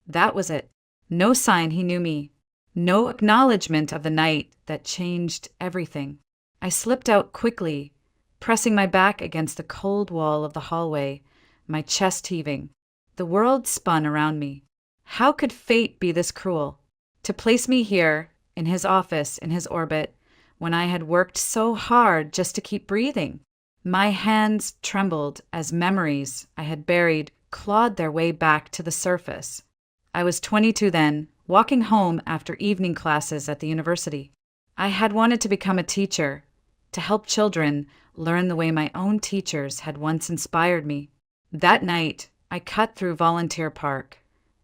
That was it. No sign he knew me. No acknowledgement of the night that changed everything. I slipped out quickly, pressing my back against the cold wall of the hallway, my chest heaving. The world spun around me. How could fate be this cruel? To place me here, in his office, in his orbit, when I had worked so hard just to keep breathing. My hands trembled as memories I had buried clawed their way back to the surface. I was 22 then, walking home after evening classes at the university. I had wanted to become a teacher, to help children learn the way my own teachers had once inspired me. That night, I cut through Volunteer Park,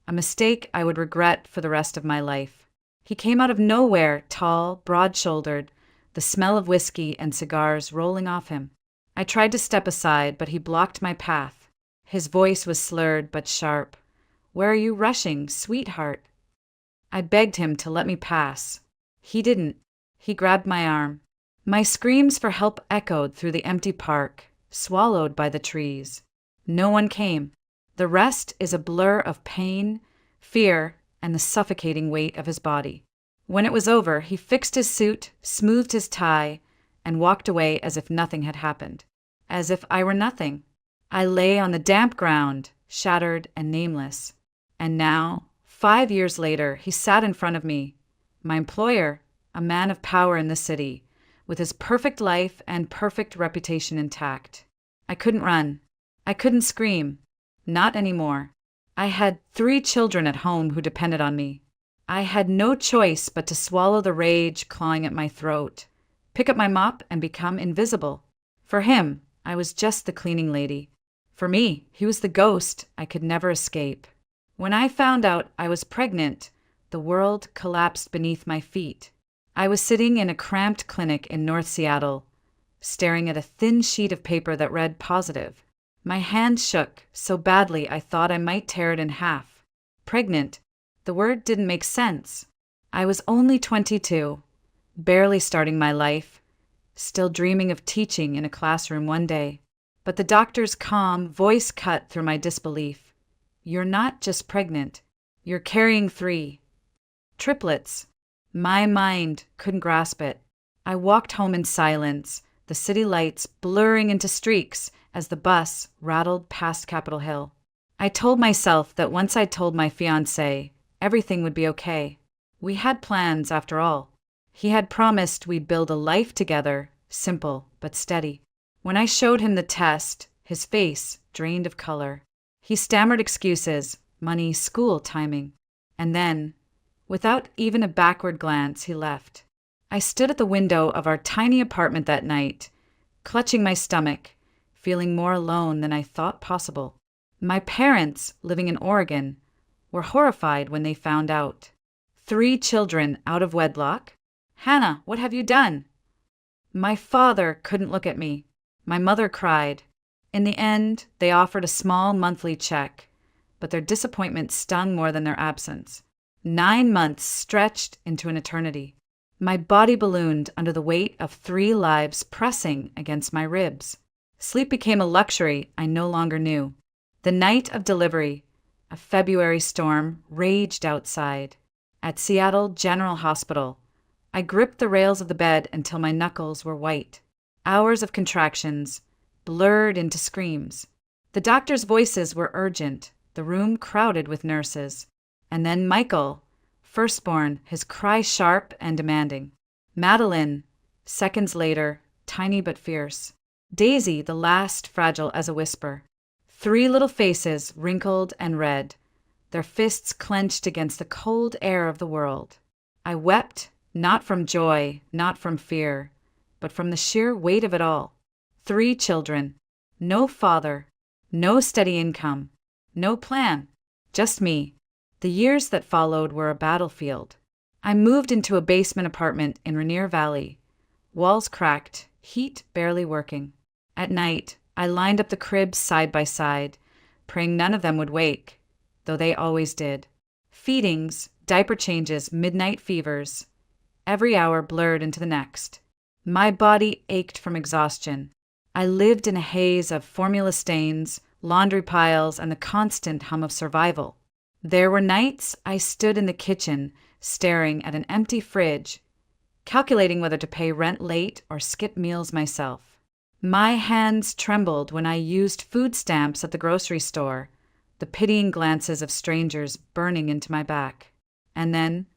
a mistake I would regret for the rest of my life. He came out of nowhere, tall, broad-shouldered, the smell of whiskey and cigars rolling off him. I tried to step aside, but he blocked my path. His voice was slurred but sharp. "Where are you rushing, sweetheart?" I begged him to let me pass. He didn't. He grabbed my arm. My screams for help echoed through the empty park, swallowed by the trees. No one came. The rest is a blur of pain, fear, and the suffocating weight of his body. When it was over, he fixed his suit, smoothed his tie, and walked away as if nothing had happened. As if I were nothing. I lay on the damp ground, shattered and nameless. And now, 5 years later, he sat in front of me, my employer, a man of power in the city, with his perfect life and perfect reputation intact. I couldn't run. I couldn't scream. Not anymore. I had 3 children at home who depended on me. I had no choice but to swallow the rage clawing at my throat, pick up my mop and become invisible. For him, I was just the cleaning lady. For me, he was the ghost I could never escape. When I found out I was pregnant, the world collapsed beneath my feet. I was sitting in a cramped clinic in North Seattle, staring at a thin sheet of paper that read positive. My hand shook so badly I thought I might tear it in half. Pregnant. The word didn't make sense. I was only 22, barely starting my life, still dreaming of teaching in a classroom one day. But the doctor's calm voice cut through my disbelief. "You're not just pregnant. You're carrying 3. Triplets." My mind couldn't grasp it. I walked home in silence, the city lights blurring into streaks as the bus rattled past Capitol Hill. I told myself that once I told my fiancé, everything would be okay. We had plans, after all. He had promised we'd build a life together, simple but steady. When I showed him the test, his face drained of color. He stammered excuses, money, school, timing. And then, without even a backward glance, he left. I stood at the window of our tiny apartment that night, clutching my stomach, feeling more alone than I thought possible. My parents, living in Oregon, were horrified when they found out. 3 children out of wedlock? Hannah, what have you done? My father couldn't look at me. My mother cried. In the end, they offered a small monthly check, but their disappointment stung more than their absence. 9 months stretched into an eternity. My body ballooned under the weight of 3 lives pressing against my ribs. Sleep became a luxury I no longer knew. The night of delivery, a February storm raged outside. At Seattle General Hospital, I gripped the rails of the bed until my knuckles were white. Hours of contractions blurred into screams. The doctors' voices were urgent, the room crowded with nurses. And then Michael, firstborn, his cry sharp and demanding. Madeline, seconds later, tiny but fierce. Daisy, the last, fragile as a whisper. 3 little faces, wrinkled and red, their fists clenched against the cold air of the world. I wept, not from joy, not from fear, but from the sheer weight of it all. 3 children, no father, no steady income, no plan, just me. The years that followed were a battlefield. I moved into a basement apartment in Rainier Valley, walls cracked, heat barely working. At night, I lined up the cribs side by side, praying none of them would wake, though they always did. Feedings, diaper changes, midnight fevers. Every hour blurred into the next. My body ached from exhaustion. I lived in a haze of formula stains, laundry piles, and the constant hum of survival. There were nights I stood in the kitchen, staring at an empty fridge, calculating whether to pay rent late or skip meals myself. My hands trembled when I used food stamps at the grocery store, the pitying glances of strangers burning into my back. And then,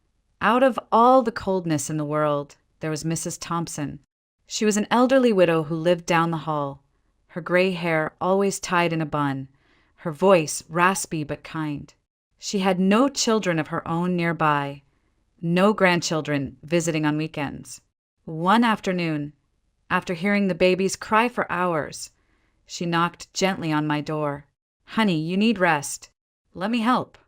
out of all the coldness in the world, there was Mrs. Thompson. She was an elderly widow who lived down the hall, her gray hair always tied in a bun, her voice raspy but kind. She had no children of her own nearby, no grandchildren visiting on weekends. One afternoon, after hearing the babies cry for hours, she knocked gently on my door. "Honey, you need rest. Let me help."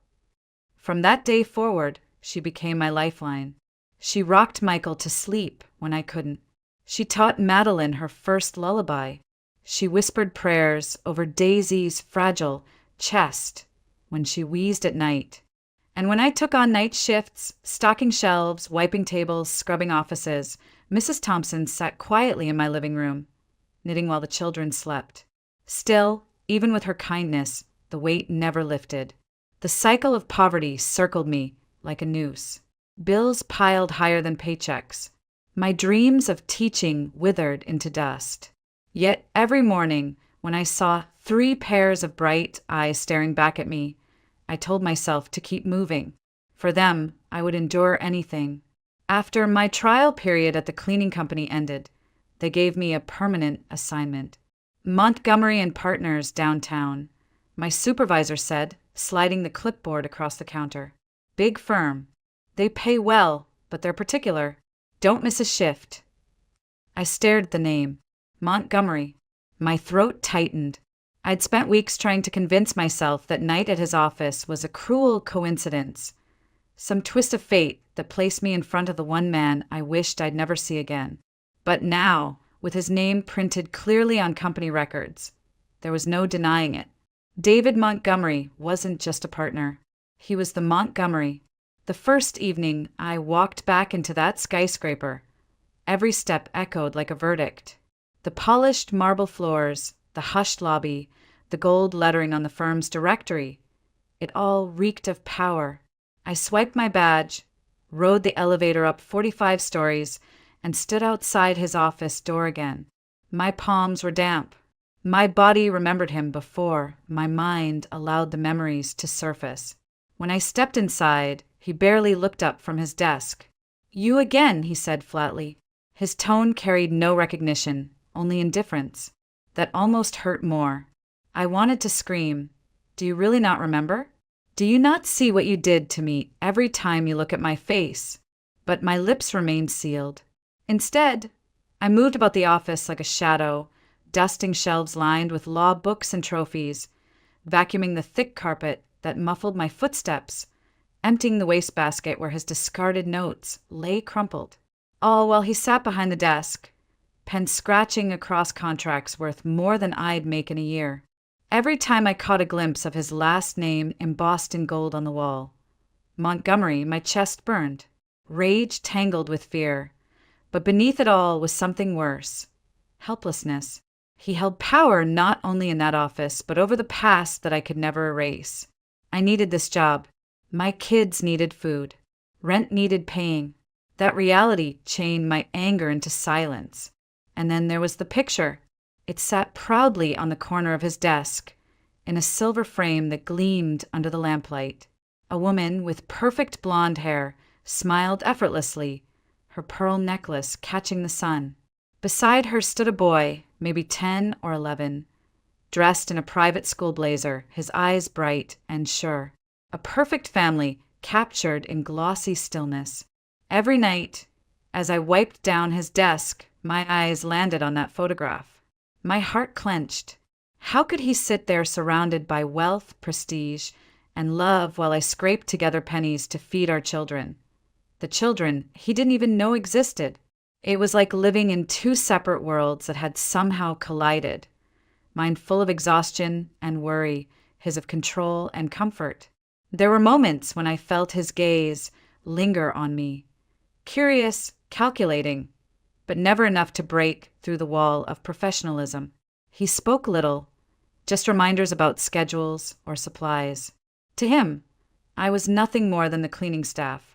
From that day forward, she became my lifeline. She rocked Michael to sleep when I couldn't. She taught Madeline her first lullaby. She whispered prayers over Daisy's fragile chest when she wheezed at night. And when I took on night shifts, stocking shelves, wiping tables, scrubbing offices, Mrs. Thompson sat quietly in my living room, knitting while the children slept. Still, even with her kindness, the weight never lifted. The cycle of poverty circled me like a noose. Bills piled higher than paychecks. My dreams of teaching withered into dust. Yet every morning, when I saw 3 pairs of bright eyes staring back at me, I told myself to keep moving. For them, I would endure anything. After my trial period at the cleaning company ended, they gave me a permanent assignment. Montgomery and Partners downtown, my supervisor said, sliding the clipboard across the counter. Big firm. They pay well, but they're particular. Don't miss a shift. I stared at the name. Montgomery. My throat tightened. I'd spent weeks trying to convince myself that night at his office was a cruel coincidence, some twist of fate that placed me in front of the one man I wished I'd never see again. But now, with his name printed clearly on company records, there was no denying it. David Montgomery wasn't just a partner. He was the Montgomery. The first evening I walked back into that skyscraper, every step echoed like a verdict. The polished marble floors, the hushed lobby, the gold lettering on the firm's directory. It all reeked of power. I swiped my badge, rode the elevator up 45 stories, and stood outside his office door again. My palms were damp. My body remembered him before my mind allowed the memories to surface. When I stepped inside, he barely looked up from his desk. "You again," he said flatly. His tone carried no recognition, only indifference. That almost hurt more. I wanted to scream. "Do you really not remember? Do you not see what you did to me every time you look at my face?" But my lips remained sealed. Instead, I moved about the office like a shadow, dusting shelves lined with law books and trophies, vacuuming the thick carpet that muffled my footsteps, emptying the wastebasket where his discarded notes lay crumpled. All while he sat behind the desk, pen scratching across contracts worth more than I'd make in a year. Every time I caught a glimpse of his last name embossed in gold on the wall, Montgomery, my chest burned. Rage tangled with fear. But beneath it all was something worse. Helplessness. He held power not only in that office, but over the past that I could never erase. I needed this job. My kids needed food. Rent needed paying. That reality chained my anger into silence. And then there was the picture. It sat proudly on the corner of his desk, in a silver frame that gleamed under the lamplight. A woman with perfect blonde hair smiled effortlessly, her pearl necklace catching the sun. Beside her stood a boy, maybe 10 or 11, dressed in a private school blazer, his eyes bright and sure. A perfect family captured in glossy stillness. Every night, as I wiped down his desk, my eyes landed on that photograph. My heart clenched. How could he sit there surrounded by wealth, prestige, and love while I scraped together pennies to feed our children? The children he didn't even know existed. It was like living in two separate worlds that had somehow collided. Mine full of exhaustion and worry, his of control and comfort. There were moments when I felt his gaze linger on me. Curious, calculating, but never enough to break through the wall of professionalism. He spoke little, just reminders about schedules or supplies. To him, I was nothing more than the cleaning staff.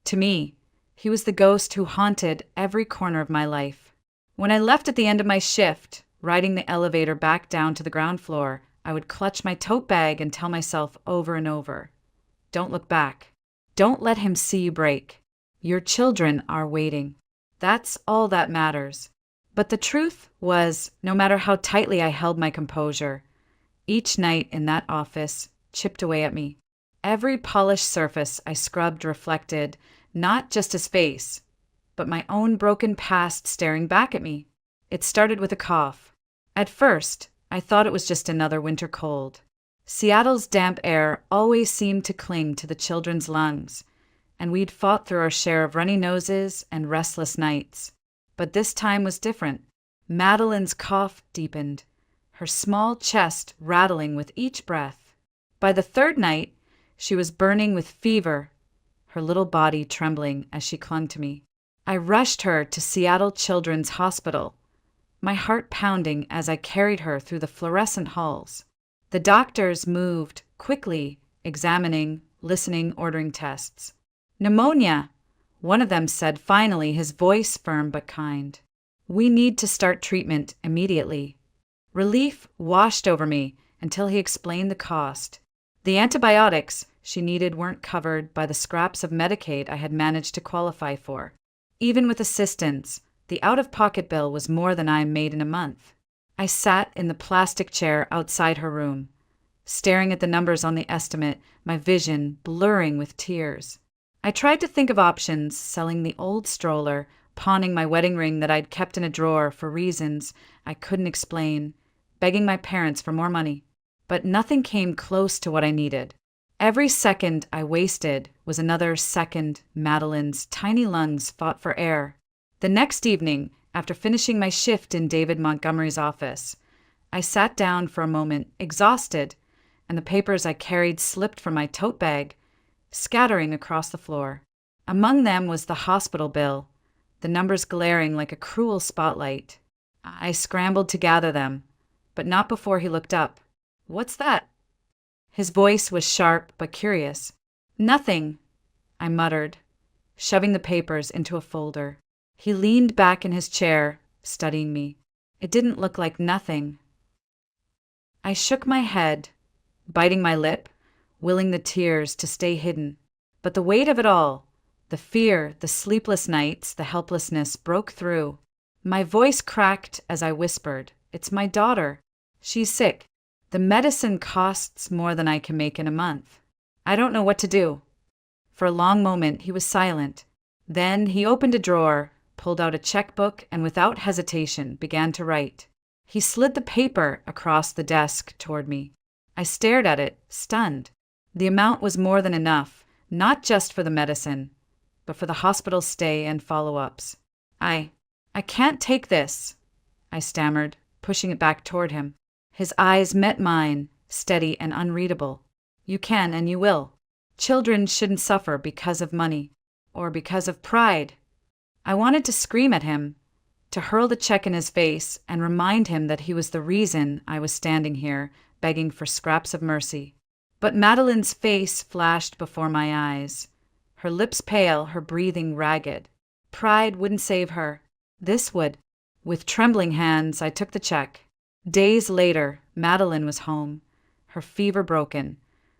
To me, he was the ghost who haunted every corner of my life. When I left at the end of my shift, riding the elevator back down to the ground floor, I would clutch my tote bag and tell myself over and over, "Don't look back. Don't let him see you break. Your children are waiting. That's all that matters." But the truth was, no matter how tightly I held my composure, each night in that office chipped away at me. Every polished surface I scrubbed reflected not just his face, but my own broken past staring back at me. It started with a cough. At first, I thought it was just another winter cold. Seattle's damp air always seemed to cling to the children's lungs, and we'd fought through our share of runny noses and restless nights. But this time was different. Madeline's cough deepened, her small chest rattling with each breath. By the third night, she was burning with fever, her little body trembling as she clung to me. I rushed her to Seattle Children's Hospital, my heart pounding as I carried her through the fluorescent halls. The doctors moved quickly, examining, listening, ordering tests. "Pneumonia," one of them said finally, his voice firm but kind. "We need to start treatment immediately." Relief washed over me until he explained the cost. The antibiotics she needed weren't covered by the scraps of Medicaid I had managed to qualify for. Even with assistance, the out-of-pocket bill was more than I made in a month. I sat in the plastic chair outside her room, staring at the numbers on the estimate, my vision blurring with tears. I tried to think of options, selling the old stroller, pawning my wedding ring that I'd kept in a drawer for reasons I couldn't explain, begging my parents for more money. But nothing came close to what I needed. Every second I wasted was another second Madeline's tiny lungs fought for air. The next evening, after finishing my shift in David Montgomery's office, I sat down for a moment, exhausted, and the papers I carried slipped from my tote bag, scattering across the floor. Among them was the hospital bill, the numbers glaring like a cruel spotlight. I scrambled to gather them, but not before he looked up. "What's that?" His voice was sharp but curious. "Nothing," I muttered, shoving the papers into a folder. He leaned back in his chair, studying me. It didn't look like nothing. I shook my head, biting my lip, willing the tears to stay hidden. But the weight of it all, the fear, the sleepless nights, the helplessness broke through. My voice cracked as I whispered, "It's my daughter. She's sick. The medicine costs more than I can make in a month. I don't know what to do." For a long moment he was silent. Then he opened a drawer, pulled out a checkbook, and without hesitation began to write. He slid the paper across the desk toward me. I stared at it, stunned. The amount was more than enough, not just for the medicine, but for the hospital stay and follow-ups. I can't take this, I stammered, pushing it back toward him. His eyes met mine, steady and unreadable. You can and you will. Children shouldn't suffer because of money, or because of pride. I wanted to scream at him, to hurl the check in his face and remind him that he was the reason I was standing here, begging for scraps of mercy. But Madeline's face flashed before my eyes, her lips pale, her breathing ragged. Pride wouldn't save her. This would. With trembling hands, I took the check. Days later, Madeline was home, her fever broken,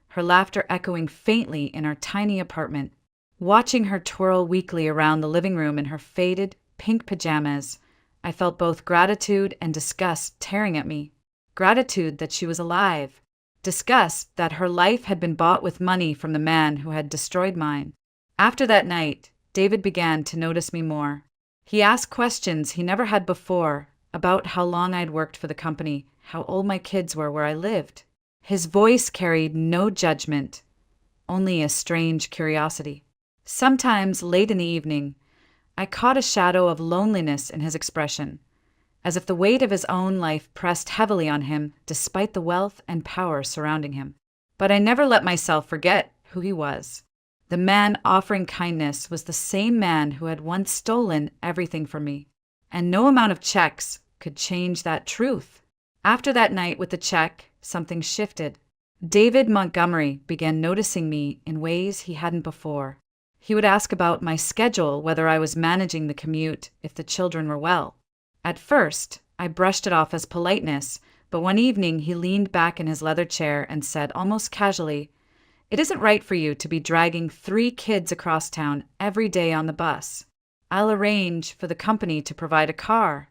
her laughter echoing faintly in our tiny apartment. Watching her twirl weakly around the living room in her faded, pink pajamas, I felt both gratitude and disgust tearing at me. Gratitude that she was alive. Disgust that her life had been bought with money from the man who had destroyed mine. After that night, David began to notice me more. He asked questions he never had before about how long I'd worked for the company, how old my kids were, where I lived. His voice carried no judgment, only a strange curiosity. Sometimes, late in the evening, I caught a shadow of loneliness in his expression, as if the weight of his own life pressed heavily on him despite the wealth and power surrounding him. But I never let myself forget who he was. The man offering kindness was the same man who had once stolen everything from me, and no amount of checks could change that truth. After that night with the check, something shifted. David Montgomery began noticing me in ways he hadn't before. He would ask about my schedule, whether I was managing the commute, if the children were well. At first, I brushed it off as politeness, but one evening he leaned back in his leather chair and said almost casually, "It isn't right for you to be dragging 3 kids across town every day on the bus. I'll arrange for the company to provide a car."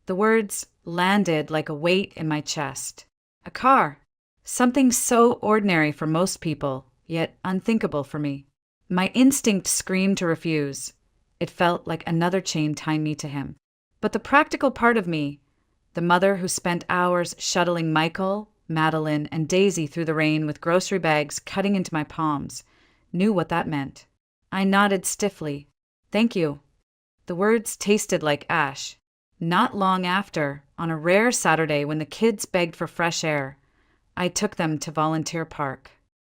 The words landed like a weight in my chest. A car. Something so ordinary for most people, yet unthinkable for me. My instinct screamed to refuse. It felt like another chain tying me to him. But the practical part of me, the mother who spent hours shuttling Michael, Madeline, and Daisy through the rain with grocery bags cutting into my palms, knew what that meant. I nodded stiffly. "Thank you." The words tasted like ash. Not long after, on a rare Saturday when the kids begged for fresh air, I took them to Volunteer Park.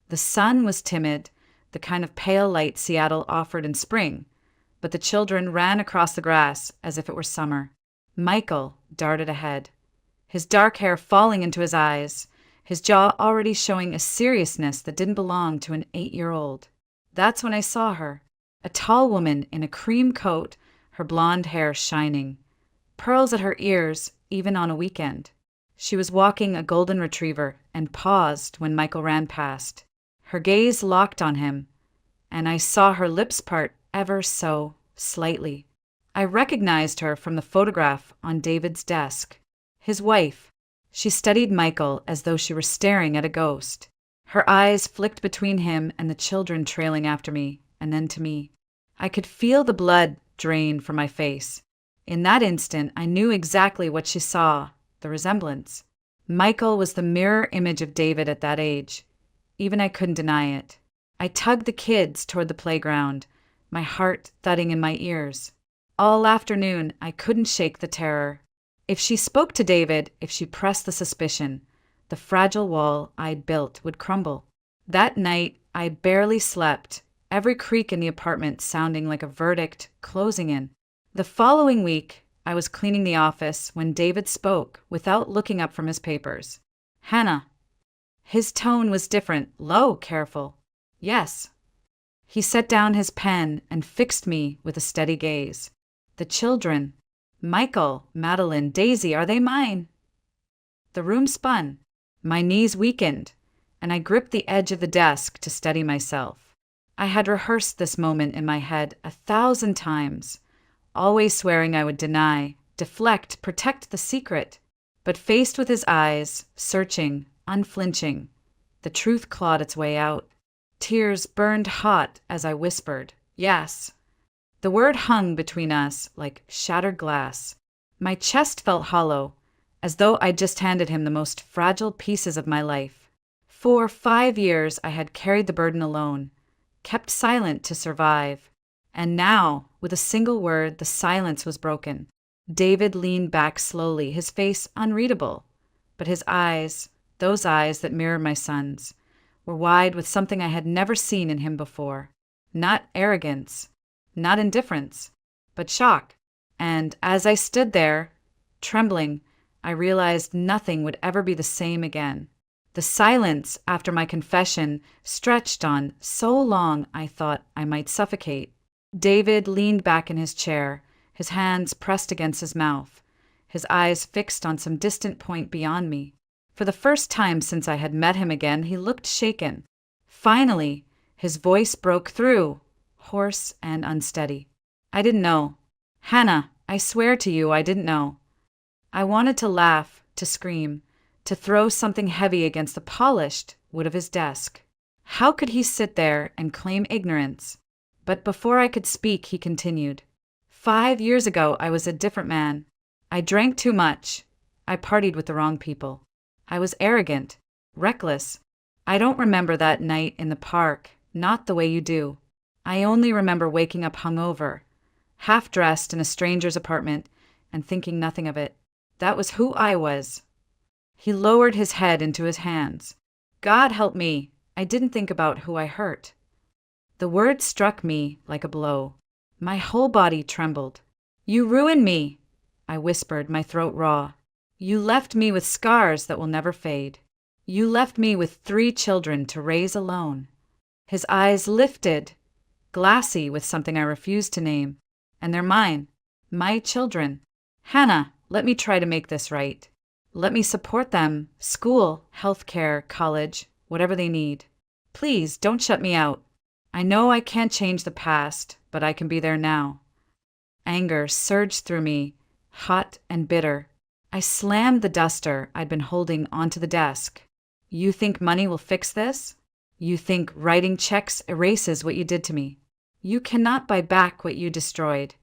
The sun was timid, the kind of pale light Seattle offered in spring, but the children ran across the grass as if it were summer. Michael darted ahead, his dark hair falling into his eyes, his jaw already showing a seriousness that didn't belong to an 8-year-old. That's when I saw her, a tall woman in a cream coat, her blonde hair shining, pearls at her ears even on a weekend. She was walking a golden retriever and paused when Michael ran past. Her gaze locked on him, and I saw her lips part ever so slightly. I recognized her from the photograph on David's desk. His wife. She studied Michael as though she were staring at a ghost. Her eyes flicked between him and the children trailing after me, and then to me. I could feel the blood drain from my face. In that instant, I knew exactly what she saw, the resemblance. Michael was the mirror image of David at that age. Even I couldn't deny it. I tugged the kids toward the playground, my heart thudding in my ears. All afternoon, I couldn't shake the terror. If she spoke to David, if she pressed the suspicion, the fragile wall I'd built would crumble. That night, I barely slept, every creak in the apartment sounding like a verdict closing in. The following week, I was cleaning the office when David spoke without looking up from his papers. "Hannah." His tone was different, low, careful. "Yes." He set down his pen and fixed me with a steady gaze. "The children. Michael, Madeline, Daisy, are they mine?" The room spun. My knees weakened, and I gripped the edge of the desk to steady myself. I had rehearsed this moment in my head 1,000 times, always swearing I would deny, deflect, protect the secret. But faced with his eyes, searching, unflinching, the truth clawed its way out. Tears burned hot as I whispered, "Yes." The word hung between us like shattered glass. My chest felt hollow, as though I'd just handed him the most fragile pieces of my life. For 5 years, I had carried the burden alone, kept silent to survive. And now, with a single word, the silence was broken. David leaned back slowly, his face unreadable. But his eyes, those eyes that mirrored my son's, were wide with something I had never seen in him before. Not arrogance, not indifference, but shock. And as I stood there, trembling, I realized nothing would ever be the same again. The silence after my confession stretched on so long I thought I might suffocate. David leaned back in his chair, his hands pressed against his mouth, his eyes fixed on some distant point beyond me. For the first time since I had met him again, he looked shaken. Finally, his voice broke through, hoarse and unsteady. I didn't know. Hannah, I swear to you, I didn't know. I wanted to laugh, to scream, to throw something heavy against the polished wood of his desk. How could he sit there and claim ignorance? But before I could speak, he continued. 5 years ago, I was a different man. I drank too much. I partied with the wrong people. I was arrogant, reckless. I don't remember that night in the park, not the way you do. I only remember waking up hungover, half-dressed in a stranger's apartment, and thinking nothing of it. That was who I was. He lowered his head into his hands. God help me, I didn't think about who I hurt. The word struck me like a blow. My whole body trembled. You ruined me, I whispered, my throat raw. You left me with scars that will never fade. You left me with 3 children to raise alone. His eyes lifted, glassy with something I refused to name. And they're mine, my children. Hannah, let me try to make this right. Let me support them, school, healthcare, college, whatever they need. Please, don't shut me out. I know I can't change the past, but I can be there now. Anger surged through me, hot and bitter. I slammed the duster I'd been holding onto the desk. You think money will fix this? You think writing checks erases what you did to me? You cannot buy back what you destroyed.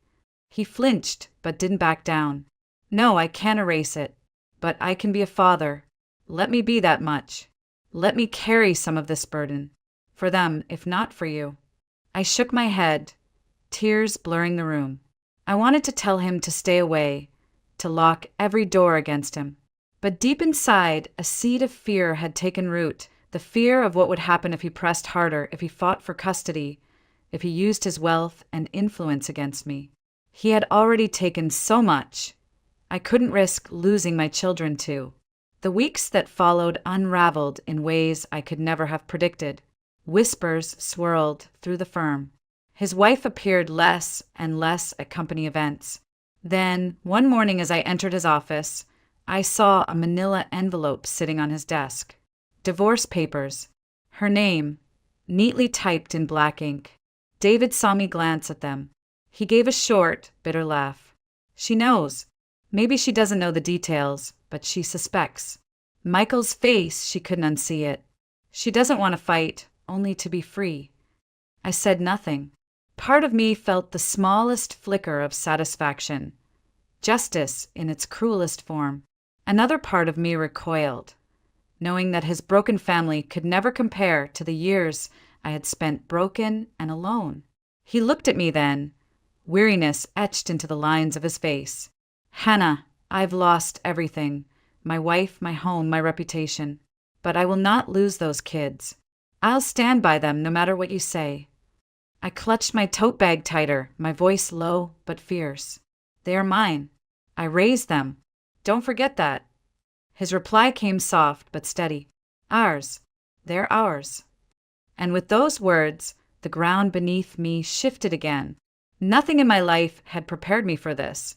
He flinched, but didn't back down. No, I can't erase it, but I can be a father. Let me be that much. Let me carry some of this burden. For them, if not for you. I shook my head, tears blurring the room. I wanted to tell him to stay away, to lock every door against him. But deep inside, a seed of fear had taken root, the fear of what would happen if he pressed harder, if he fought for custody, if he used his wealth and influence against me. He had already taken so much. I couldn't risk losing my children too. The weeks that followed unraveled in ways I could never have predicted. Whispers swirled through the firm. His wife appeared less and less at company events. Then, one morning as I entered his office, I saw a manila envelope sitting on his desk. Divorce papers. Her name, neatly typed in black ink. David saw me glance at them. He gave a short, bitter laugh. She knows. Maybe she doesn't know the details, but she suspects. Michael's face, she couldn't unsee it. She doesn't want to fight, only to be free. I said nothing. Part of me felt the smallest flicker of satisfaction. Justice in its cruelest form. Another part of me recoiled, knowing that his broken family could never compare to the years I had spent broken and alone. He looked at me then, weariness etched into the lines of his face. Hannah, I've lost everything. My wife, my home, my reputation. But I will not lose those kids. I'll stand by them no matter what you say. I clutched my tote bag tighter, my voice low but fierce. They are mine. I raised them. Don't forget that. His reply came soft but steady. Ours. They're ours. And with those words, the ground beneath me shifted again. Nothing in my life had prepared me for this.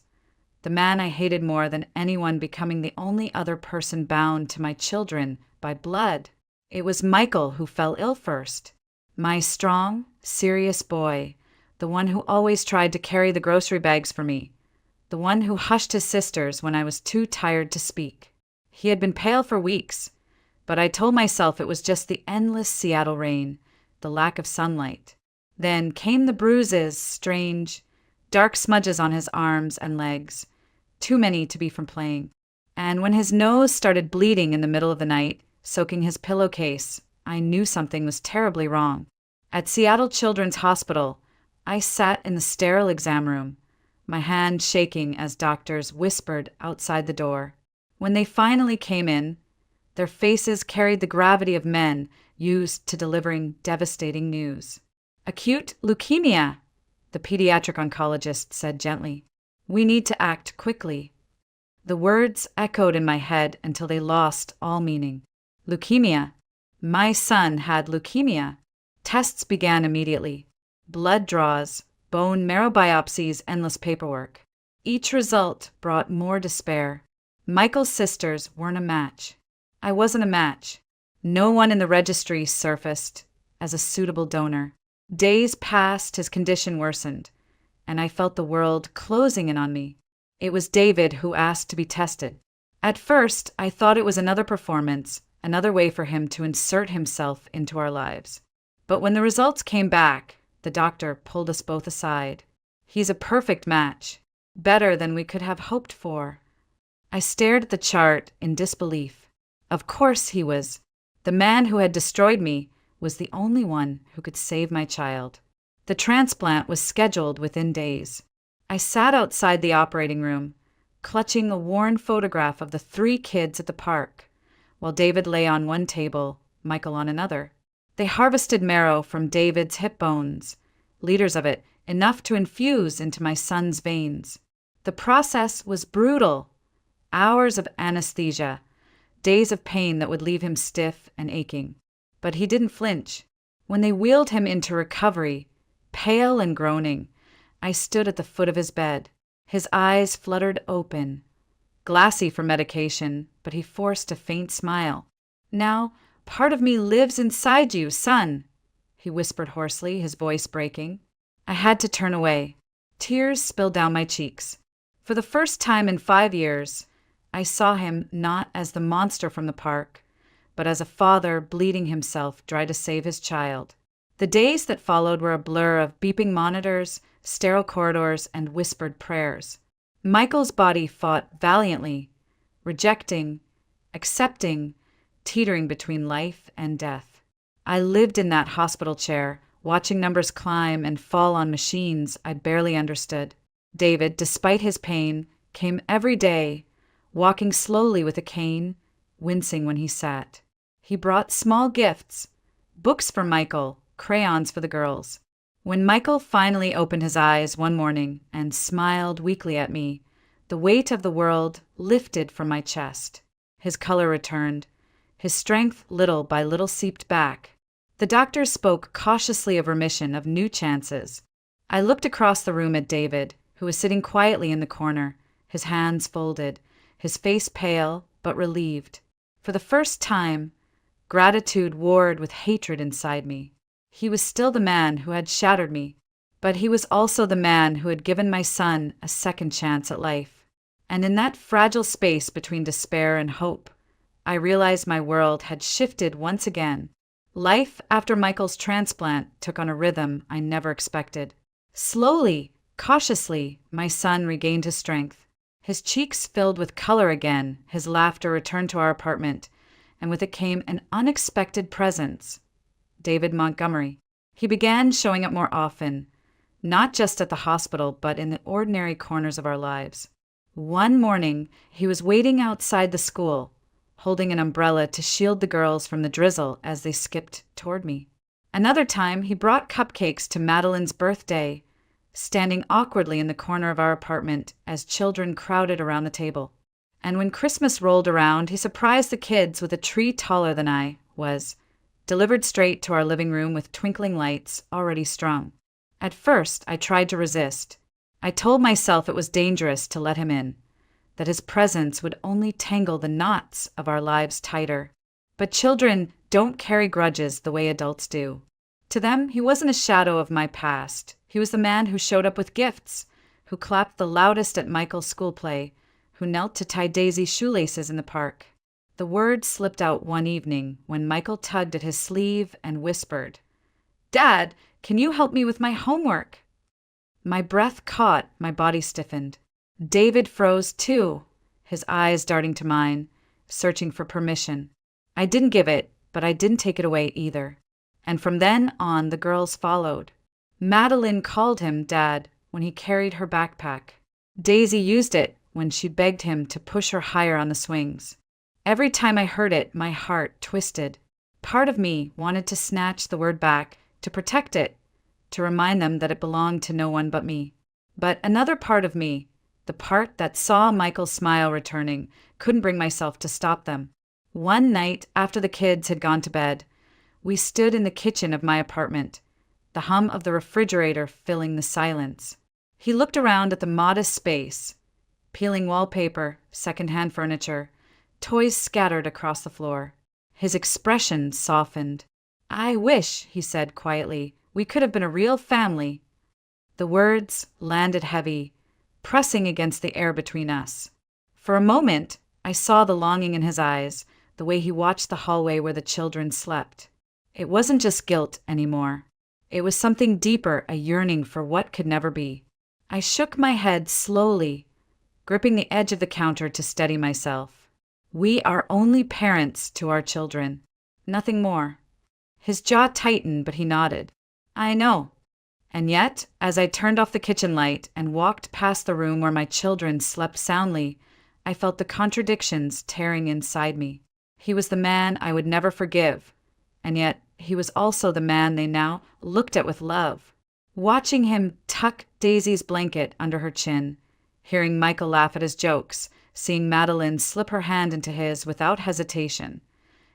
The man I hated more than anyone becoming the only other person bound to my children by blood. It was Michael who fell ill first. My strong, serious boy, the one who always tried to carry the grocery bags for me, the one who hushed his sisters when I was too tired to speak. He had been pale for weeks, but I told myself it was just the endless Seattle rain, the lack of sunlight. Then came the bruises, strange, dark smudges on his arms and legs, too many to be from playing. And when his nose started bleeding in the middle of the night, soaking his pillowcase, I knew something was terribly wrong. At Seattle Children's Hospital, I sat in the sterile exam room, my hand shaking as doctors whispered outside the door. When they finally came in, their faces carried the gravity of men used to delivering devastating news. "Acute leukemia," the pediatric oncologist said gently. "We need to act quickly." The words echoed in my head until they lost all meaning. Leukemia. My son had leukemia. Tests began immediately. Blood draws, bone marrow biopsies, endless paperwork. Each result brought more despair. Michael's sisters weren't a match. I wasn't a match. No one in the registry surfaced as a suitable donor. Days passed, his condition worsened, and I felt the world closing in on me. It was David who asked to be tested. At first, I thought it was another performance, another way for him to insert himself into our lives. But when the results came back, the doctor pulled us both aside. "He's a perfect match, better than we could have hoped for." I stared at the chart in disbelief. Of course he was. The man who had destroyed me was the only one who could save my child. The transplant was scheduled within days. I sat outside the operating room, clutching a worn photograph of the 3 kids at the park, while David lay on one table, Michael on another. They harvested marrow from David's hip bones, liters of it, enough to infuse into my son's veins. The process was brutal. Hours of anesthesia, days of pain that would leave him stiff and aching. But he didn't flinch. When they wheeled him into recovery, pale and groaning, I stood at the foot of his bed. His eyes fluttered open, glassy for medication, but he forced a faint smile. "Now, part of me lives inside you, son," he whispered hoarsely, his voice breaking. I had to turn away. Tears spilled down my cheeks. For the first time in 5 years, I saw him not as the monster from the park, but as a father bleeding himself trying to save his child. The days that followed were a blur of beeping monitors, sterile corridors, and whispered prayers. Michael's body fought valiantly, rejecting, accepting, teetering between life and death. I lived in that hospital chair, watching numbers climb and fall on machines I barely understood. David, despite his pain, came every day, walking slowly with a cane, wincing when he sat. He brought small gifts, books for Michael, crayons for the girls. When Michael finally opened his eyes one morning and smiled weakly at me, the weight of the world lifted from my chest. His color returned. His strength little by little seeped back. The doctor spoke cautiously of remission, of new chances. I looked across the room at David, who was sitting quietly in the corner, his hands folded, his face pale but relieved. For the first time, gratitude warred with hatred inside me. He was still the man who had shattered me, but he was also the man who had given my son a second chance at life. And in that fragile space between despair and hope, I realized my world had shifted once again. Life after Michael's transplant took on a rhythm I never expected. Slowly, cautiously, my son regained his strength. His cheeks filled with color again, his laughter returned to our apartment, and with it came an unexpected presence. David Montgomery. He began showing up more often, not just at the hospital, but in the ordinary corners of our lives. One morning, he was waiting outside the school, holding an umbrella to shield the girls from the drizzle as they skipped toward me. Another time, he brought cupcakes to Madeline's birthday, standing awkwardly in the corner of our apartment as children crowded around the table. And when Christmas rolled around, he surprised the kids with a tree taller than I was, delivered straight to our living room with twinkling lights already strung. At first, I tried to resist. I told myself it was dangerous to let him in, that his presence would only tangle the knots of our lives tighter. But children don't carry grudges the way adults do. To them, he wasn't a shadow of my past. He was the man who showed up with gifts, who clapped the loudest at Michael's school play, who knelt to tie Daisy's shoelaces in the park. The word slipped out one evening when Michael tugged at his sleeve and whispered, "Dad, can you help me with my homework?" My breath caught, my body stiffened. David froze too, his eyes darting to mine, searching for permission. I didn't give it, but I didn't take it away either. And from then on, the girls followed. Madeline called him Dad when he carried her backpack. Daisy used it when she begged him to push her higher on the swings. Every time I heard it, my heart twisted. Part of me wanted to snatch the word back, to protect it, to remind them that it belonged to no one but me. But another part of me, the part that saw Michael's smile returning, couldn't bring myself to stop them. One night, after the kids had gone to bed, we stood in the kitchen of my apartment, the hum of the refrigerator filling the silence. He looked around at the modest space, peeling wallpaper, secondhand furniture, toys scattered across the floor. His expression softened. "I wish," he said quietly, "we could have been a real family." The words landed heavy, pressing against the air between us. For a moment, I saw the longing in his eyes, the way he watched the hallway where the children slept. It wasn't just guilt anymore. It was something deeper, a yearning for what could never be. I shook my head slowly, gripping the edge of the counter to steady myself. We are only parents to our children, nothing more. His jaw tightened, but he nodded. I know. And yet, as I turned off the kitchen light and walked past the room where my children slept soundly, I felt the contradictions tearing inside me. He was the man I would never forgive, and yet he was also the man they now looked at with love. Watching him tuck Daisy's blanket under her chin, hearing Michael laugh at his jokes, seeing Madeline slip her hand into his without hesitation.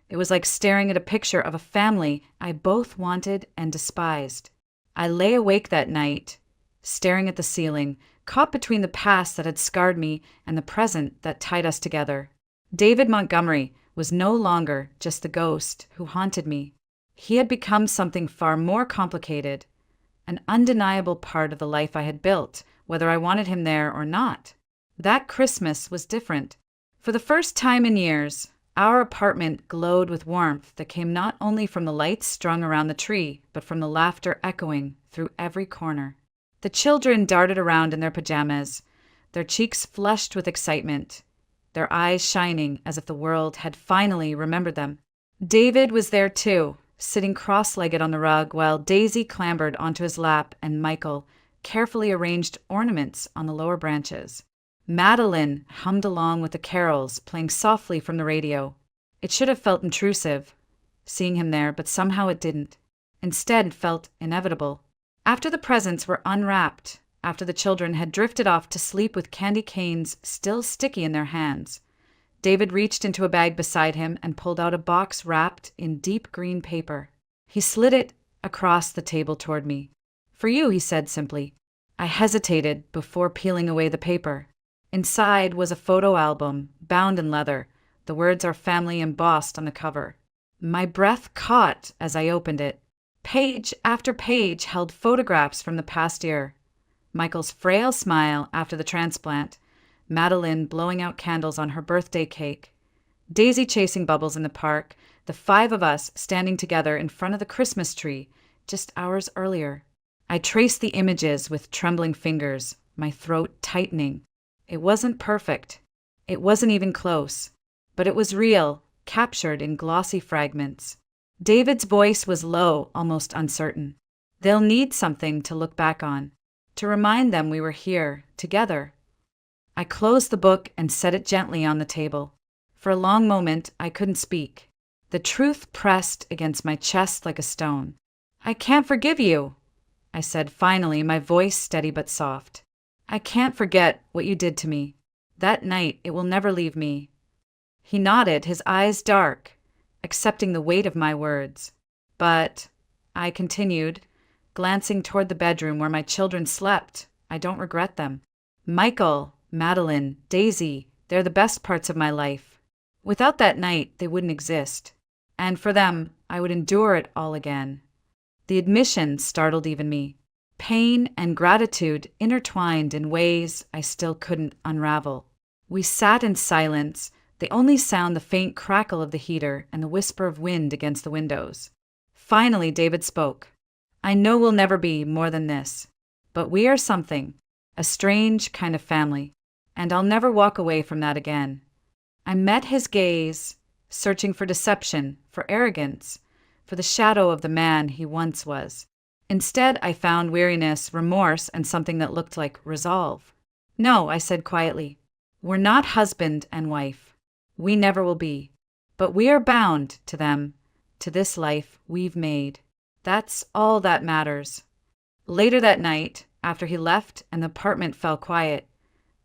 It was like staring at a picture of a family I both wanted and despised. I lay awake that night, staring at the ceiling, caught between the past that had scarred me and the present that tied us together. David Montgomery was no longer just the ghost who haunted me. He had become something far more complicated, an undeniable part of the life I had built, whether I wanted him there or not. That Christmas was different. For the first time in years, our apartment glowed with warmth that came not only from the lights strung around the tree, but from the laughter echoing through every corner. The children darted around in their pajamas, their cheeks flushed with excitement, their eyes shining as if the world had finally remembered them. David was there too, sitting cross-legged on the rug while Daisy clambered onto his lap and Michael carefully arranged ornaments on the lower branches. Madeline hummed along with the carols playing softly from the radio. It should have felt intrusive, seeing him there, but somehow it didn't. Instead, it felt inevitable. After the presents were unwrapped, after the children had drifted off to sleep with candy canes still sticky in their hands, David reached into a bag beside him and pulled out a box wrapped in deep green paper. He slid it across the table toward me. "For you," he said simply. I hesitated before peeling away the paper. Inside was a photo album, bound in leather, the words "Our Family" embossed on the cover. My breath caught as I opened it. Page after page held photographs from the past year. Michael's frail smile after the transplant, Madeline blowing out candles on her birthday cake, Daisy chasing bubbles in the park, the 5 of us standing together in front of the Christmas tree just hours earlier. I traced the images with trembling fingers, my throat tightening. It wasn't perfect. It wasn't even close. But it was real, captured in glossy fragments. David's voice was low, almost uncertain. They'll need something to look back on, to remind them we were here, together. I closed the book and set it gently on the table. For a long moment, I couldn't speak. The truth pressed against my chest like a stone. "I can't forgive you," I said finally, my voice steady but soft. "I can't forget what you did to me. That night, it will never leave me." He nodded, his eyes dark, accepting the weight of my words. "But," I continued, glancing toward the bedroom where my children slept, "I don't regret them. Michael, Madeline, Daisy, they're the best parts of my life. Without that night, they wouldn't exist. And for them, I would endure it all again." The admission startled even me. Pain and gratitude intertwined in ways I still couldn't unravel. We sat in silence, the only sound the faint crackle of the heater and the whisper of wind against the windows. Finally, David spoke. "I know we'll never be more than this. But we are something, a strange kind of family, and I'll never walk away from that again. I met his gaze, searching for deception, for arrogance, for the shadow of the man he once was. Instead, I found weariness, remorse, and something that looked like resolve. No, I said quietly. We're not husband and wife. We never will be. But we are bound to them, to this life we've made. That's all that matters. Later that night, after he left and the apartment fell quiet,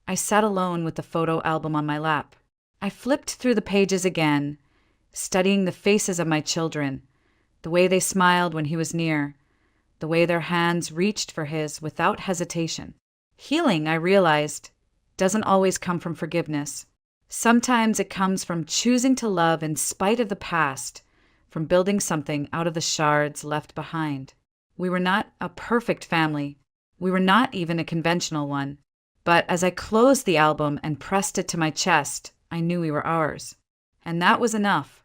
I sat alone with the photo album on my lap. I flipped through the pages again, studying the faces of my children, the way they smiled when he was near, the way their hands reached for his without hesitation. Healing, I realized, doesn't always come from forgiveness. Sometimes it comes from choosing to love in spite of the past, from building something out of the shards left behind. We were not a perfect family. We were not even a conventional one. But as I closed the album and pressed it to my chest, I knew we were ours. And that was enough.